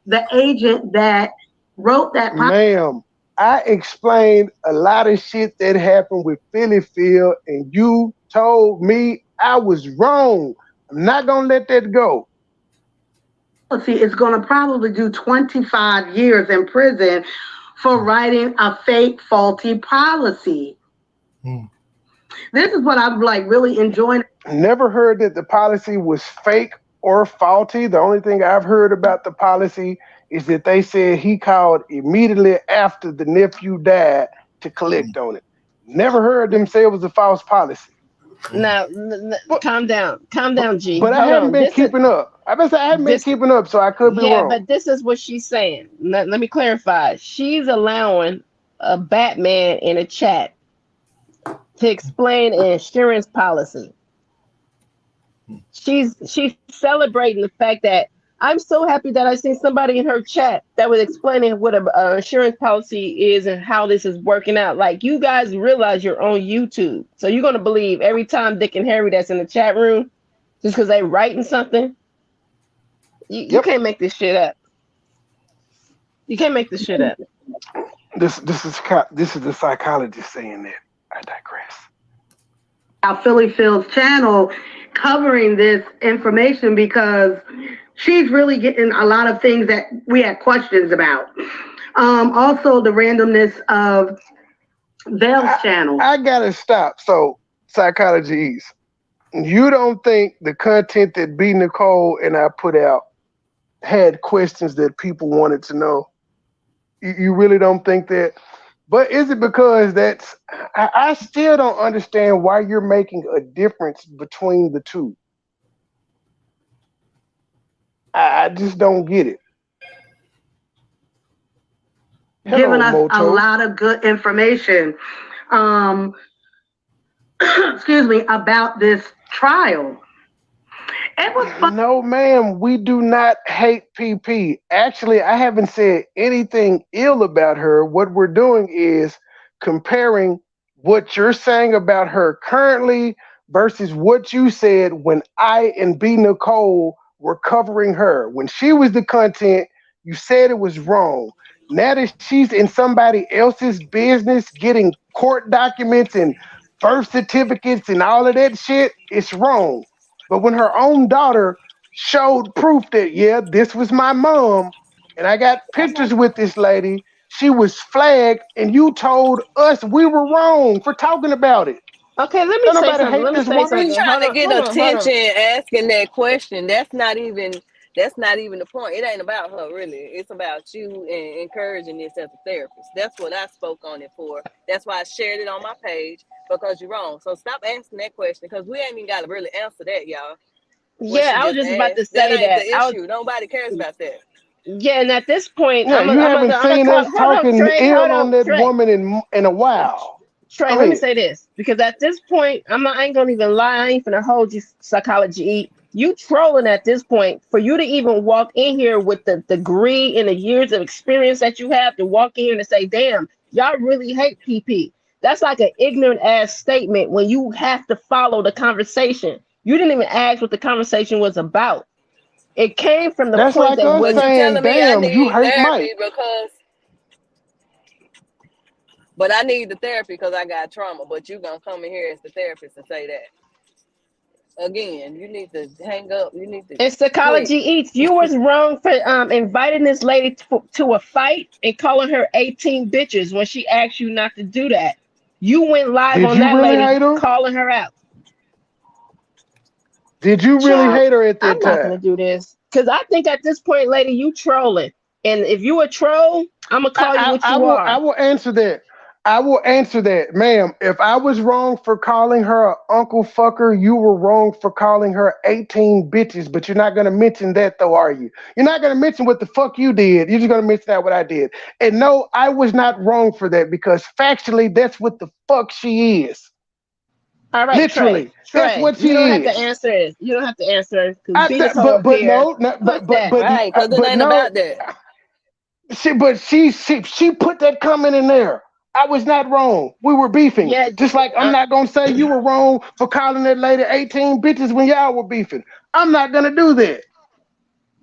H: the agent that wrote that
B: Ma'am, I explained a lot of shit that happened with Philly Phil, and you told me I was wrong. I'm not gonna let that go.
H: policy is going to probably do 25 years in prison for writing a fake, faulty policy. This is what I'm like really enjoying.
B: Never heard that the policy was fake or faulty. The only thing I've heard about the policy is that they said he called immediately after the nephew died to collect on it. Never heard them say it was a false policy.
E: Now, calm down, G.
B: But I haven't been keeping up. I haven't been keeping up, so I could be wrong.
E: Yeah, but this is what she's saying. Let me clarify. She's allowing a Batman in a chat to explain an insurance policy. She's celebrating the fact that I'm so happy that I seen somebody in her chat that was explaining what an insurance policy is and how this is working out. Like, you guys realize you're on YouTube, so you're gonna believe every time Dick and Harry that's in the chat room just because they writing something. You can't make this shit up. You can't make this shit up.
B: This is the psychologist saying that. I digress.
H: Our Philly Phil's channel covering this information because she's really getting a lot of things that we had questions about. Also, the randomness of Vale's channel.
B: I gotta stop. So, psychologies, you don't think the content that B. Nicole and I put out had questions that people wanted to know? You really don't think that? But is it because I still don't understand why you're making a difference between the two. I just don't get it.
H: Giving us a lot of good information, excuse me, about this trial. It was fun.
B: No, ma'am, we do not hate PP. Actually, I haven't said anything ill about her. What we're doing is comparing what you're saying about her currently versus what you said when I and B. Nicole were covering her. When she was the content, you said it was wrong. Now that she's in somebody else's business getting court documents and birth certificates and all of that shit, it's wrong. But when her own daughter showed proof that, yeah, this was my mom, and I got pictures with this lady, she was flagged, and you told us we were wrong for talking about it.
E: Okay, let me say something. Let me say something.
F: You're trying to get attention asking that question. That's not even the point. It ain't about her, really. It's about you and encouraging this as a therapist. That's what I spoke on it for. That's why I shared it on my page, because you're wrong. So stop asking that question, because we ain't even got to really answer that, y'all.
E: Yeah, I was just about to say
F: that. The issue. Nobody cares about that.
E: Yeah, and at this point,
B: yeah, you haven't seen us talking ill on that woman in a while.
E: Trey, let me say this, because at this point, I ain't gonna even lie. I ain't gonna hold you, psychology. You trolling at this point. For you to even walk in here with the degree and the years of experience that you have to walk in here and say, damn, y'all really hate PP. That's like an ignorant ass statement when you have to follow the conversation. You didn't even ask what the conversation was about. It came from the
B: point like that when you're telling me I need
F: therapy because, but I need the therapy because I got trauma. But you gonna come in here as the therapist and say that again? You need to hang up. You need to.
E: And psychology eats. You was wrong for inviting this lady to a fight and calling her 18 bitches when she asked you not to do that. You went live on that lady calling her out.
B: Did you really hate her at that time?
E: I'm not gonna do this because I think at this point, lady, you trolling. And if you a troll, I'm gonna call you what you are.
B: I will answer that. I will answer that, ma'am. If I was wrong for calling her an uncle fucker, you were wrong for calling her 18 bitches. But you're not gonna mention that, though, are you? You're not gonna mention what the fuck you did. You're just gonna mention that what I did. And no, I was not wrong for that because factually, that's what the fuck she is.
E: All right,
B: literally,
E: Trey,
B: that's what she is.
E: You don't have to answer it. You don't have to answer it.
B: But it ain't about
F: that.
B: She put that comment in there. I was not wrong. We were beefing.
E: Yeah,
B: Just like I'm not gonna say you were wrong for calling that lady 18 bitches when y'all were beefing. I'm not gonna do that.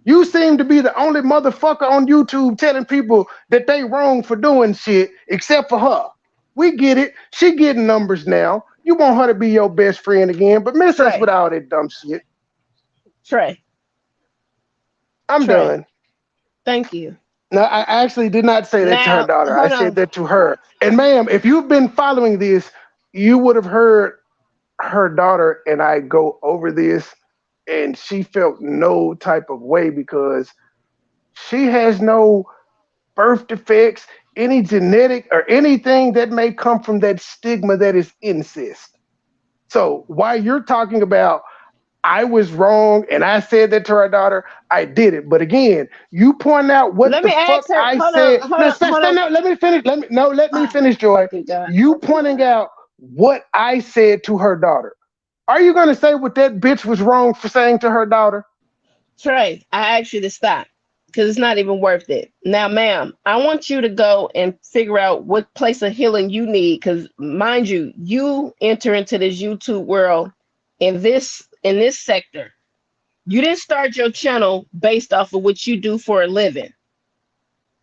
B: You seem to be the only motherfucker on YouTube telling people that they wrong for doing shit, except for her. We get it. She getting numbers now. You want her to be your best friend again, but miss us
E: Trey.
B: with all that dumb shit.
E: Trey.
B: I'm
E: Trey.
B: done.
E: Thank you.
B: No, I actually did not say that to her
E: Now,
B: daughter. I
E: hold
B: said
E: on.
B: that to her. And ma'am, if you've been following this, you would have heard her daughter and I go over this, and she felt no type of way because she has no birth defects, any genetic or anything that may come from that stigma that is incest. So while you're talking about I was wrong and I said that to her daughter, I did it. But again, you point out what
E: Let
B: the
E: me
B: fuck
E: ask her.
B: I
E: Hold
B: said.
E: on. Hold
B: No,
E: on. Hold on.
B: no, let me finish. Let me finish, Joy.
E: Fucking God.
B: You pointing out what I said to her daughter. Are you gonna say what that bitch was wrong for saying to her daughter?
E: Trey, I asked you to stop because it's not even worth it. Now, ma'am, I want you to go and figure out what place of healing you need because, mind you, you enter into this YouTube world in this sector. You didn't start your channel based off of what you do for a living.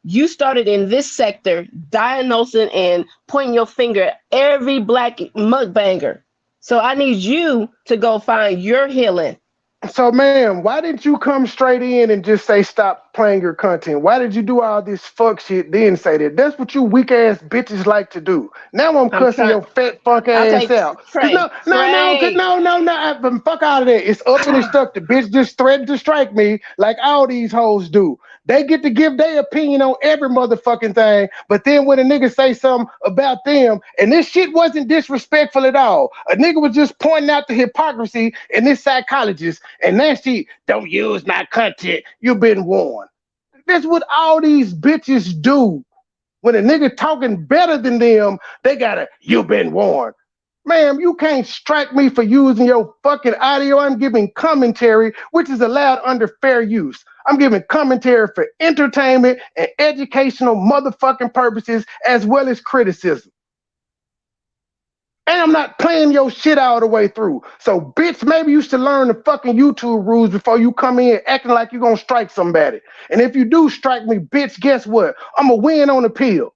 E: You started in this sector, diagnosing and pointing your finger at every black mukbanger. So I need you to go find your healing.
B: So, ma'am, why didn't you come straight in and just say stop playing your content? Why did you do all this fuck shit then say that? That's what you weak ass bitches like to do. Now I'm cussing your fat fuck ass out.
E: Trey,
B: No, fuck out of that. It's up and it's stuck. The bitch just threatened to strike me like all these hoes do. They get to give their opinion on every motherfucking thing, but then when a nigga say something about them, and this shit wasn't disrespectful at all. A nigga was just pointing out the hypocrisy in this psychologist, and then she don't use my content. You've been warned. That's what all these bitches do. When a nigga talking better than them, they gotta, you've been warned. Ma'am, you can't strike me for using your fucking audio. I'm giving commentary, which is allowed under fair use. I'm giving commentary for entertainment and educational motherfucking purposes, as well as criticism. And I'm not playing your shit all the way through. So, bitch, maybe you should learn the fucking YouTube rules before you come in acting like you're gonna strike somebody. And if you do strike me, bitch, guess what? I'm gonna win on appeal.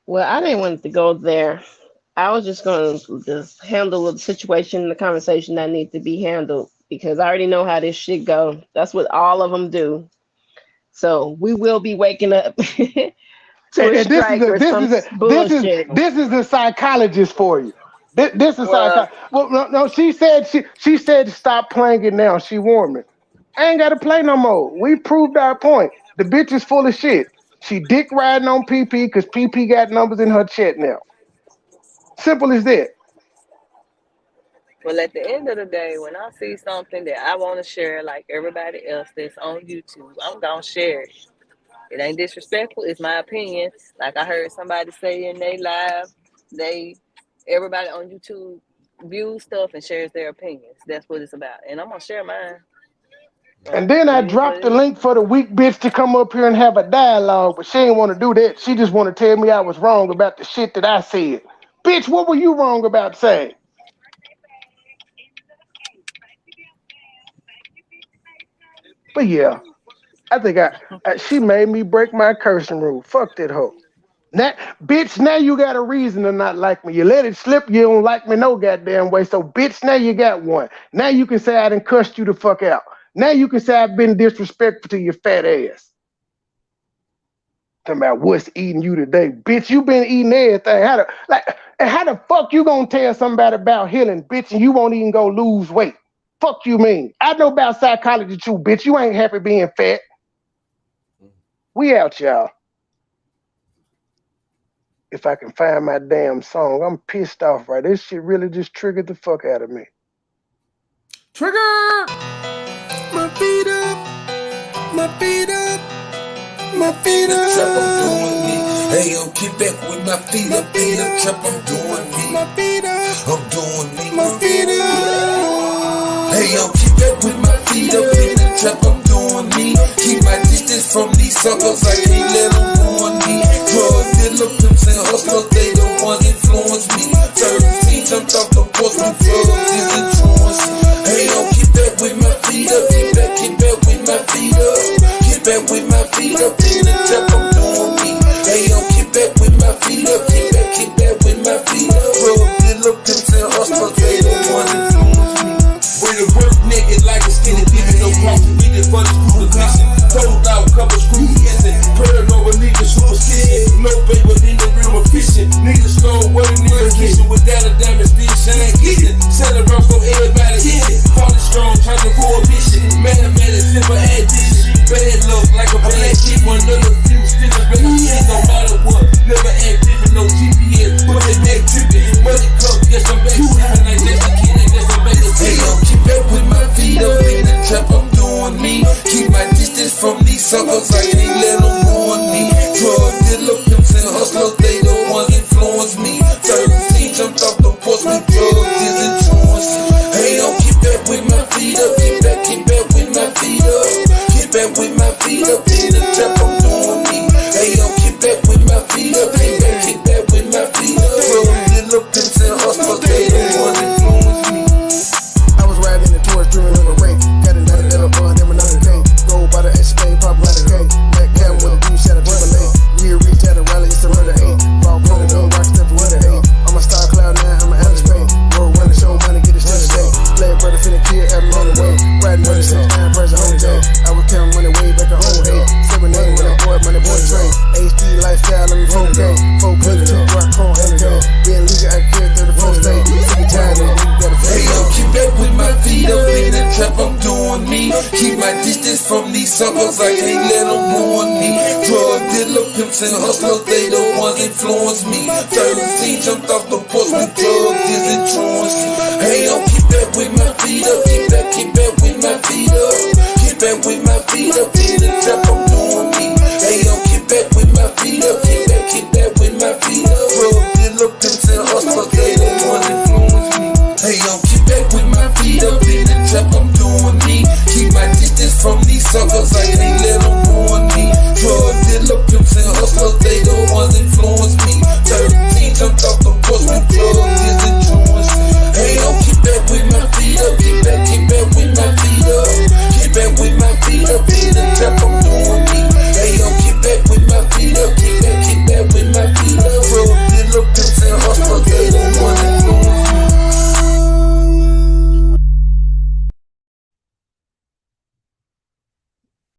E: Well, I didn't want to go there. I was just going to just handle the situation, the conversation that needs to be handled because I already know how this shit go. That's what all of them do. So we will be waking up to a strike or some bullshit.
B: This is the psychologist for you. This is
F: Well,
B: psychologist. Well, no, she said stop playing it now. She warned me. I ain't got to play no more. We proved our point. The bitch is full of shit. She dick riding on PP because PP got numbers in her chat now. Simple as that.
F: well, at the end of the day, when I see something that I want to share like everybody else that's on YouTube, I'm going to share it. It ain't disrespectful. It's my opinion. Like I heard somebody say in their live, everybody on YouTube views stuff and shares their opinions. That's what it's about. And I'm going to share mine.
B: And then I dropped the link for the weak bitch to come up here and have a dialogue, but she didn't want to do that. She just want to tell me I was wrong about the shit that I said. Bitch, what were you wrong about saying? But yeah, I think she made me break my cursing rule. Fuck that hoe. Now, bitch, now you got a reason to not like me. You let it slip, you don't like me no goddamn way. So, bitch, now you got one. Now you can say I done cussed you the fuck out. Now you can say I've been disrespectful to your fat ass. Talking about what's eating you today. Bitch, you been eating everything. How the fuck you gonna tell somebody about healing, bitch, and you won't even go lose weight? Fuck you mean? I know about psychology too, bitch. You ain't happy being fat. We out, y'all. If I can find my damn song, I'm pissed off, right? This shit really just triggered the fuck out of me.
I: Trigger! My feet up, my feet up, my feet up.
J: Trap, I'm doing me. Hey yo, get back with my feet up in the trap, I'm doing me.
I: My feet up,
J: I'm doing me.
I: my feet up.
J: Hey yo, keep back with my feet up in the trap, I'm doing me. Keep my distance from these suckers, I can't let them ruin me. Drug dealer, pimps and hustlers, they the ones influence me. 13 jumped off the porch with drugs is influence. Hey yo, keep back with my feet up, keep back with my feet up. Keep back with my feet up in the trap, I'm doing me. Hey yo, keep back with my feet up, keep back with my feet up. Drug dealer, pimps and hustlers, they the ones influence me. Way to work naked like a skinny dipping, no profit, we just for the screw the mission. Told out, couple screws missing. Purring over niggas superstition. No paper in the real efficient. Niggas stole what a nigga kissing. Without a diamond, still shine kissing. Set around so everybody hit it. Party strong, trying to coalition. Mathematics, simple addition. Bad luck like a bad shit. One little few still a better shit. No matter what, never act different, no GPS. Put that back tripping. Money cup, guess I'm back tripping. Like that's the kid, I guess I'm back to hey yo, keep back with my feet up in the trap, I'm doing me. Keep my distance from these suckers, I can't let them ruin me. Drug dealer, pimps and hustlers, they the ones influence me. 13 jumped off the porch with drugs is influence. Hey yo, keep back with my feet up, keep back with my feet up. Keep back with my feet up in the trap, I'm doing me. Hey yo, keep back with my feet up, keep back with my feet up. Drug dealer, pimps and hustlers, they the ones influence me.
I: I was riding the tours, dreaming of a rake. Got another little bun, then another cake. Roll by the S-Spain, pop by the cake. Black cat with a blue shot of AAA. We reached at a rally, it's a murder 8. Ball from the rock step with a 8. I'm a star cloud 9, I'm an Alice Pay. Roll run the show, money, get it still stay. Play brother, finna kill, every on the way. Riding with the 6-9, press the whole day. I was counting money way back on 08. 7 8 with a boy, money boy train. HD lifestyle, let me 4K. 4K, 2 rock, chrome, and go. Being legal, I carry 34 state. Sick and tired, and you gotta
J: hey yo, keep back with my feet up in the trap, I'm doing me. Keep my distance from these suckers, I can't let them ruin me. Drug dealer, pimps and hustlers, they the ones influence me. 13 jumped off the porch with drugs is influence. Hey yo, keep back with my feet up, keep back with my feet up. Keep back with my feet up in the trap, I'm doing me. Hey yo, keep back with my feet up, keep back with my feet up. Drug dealer, pimps and hustlers.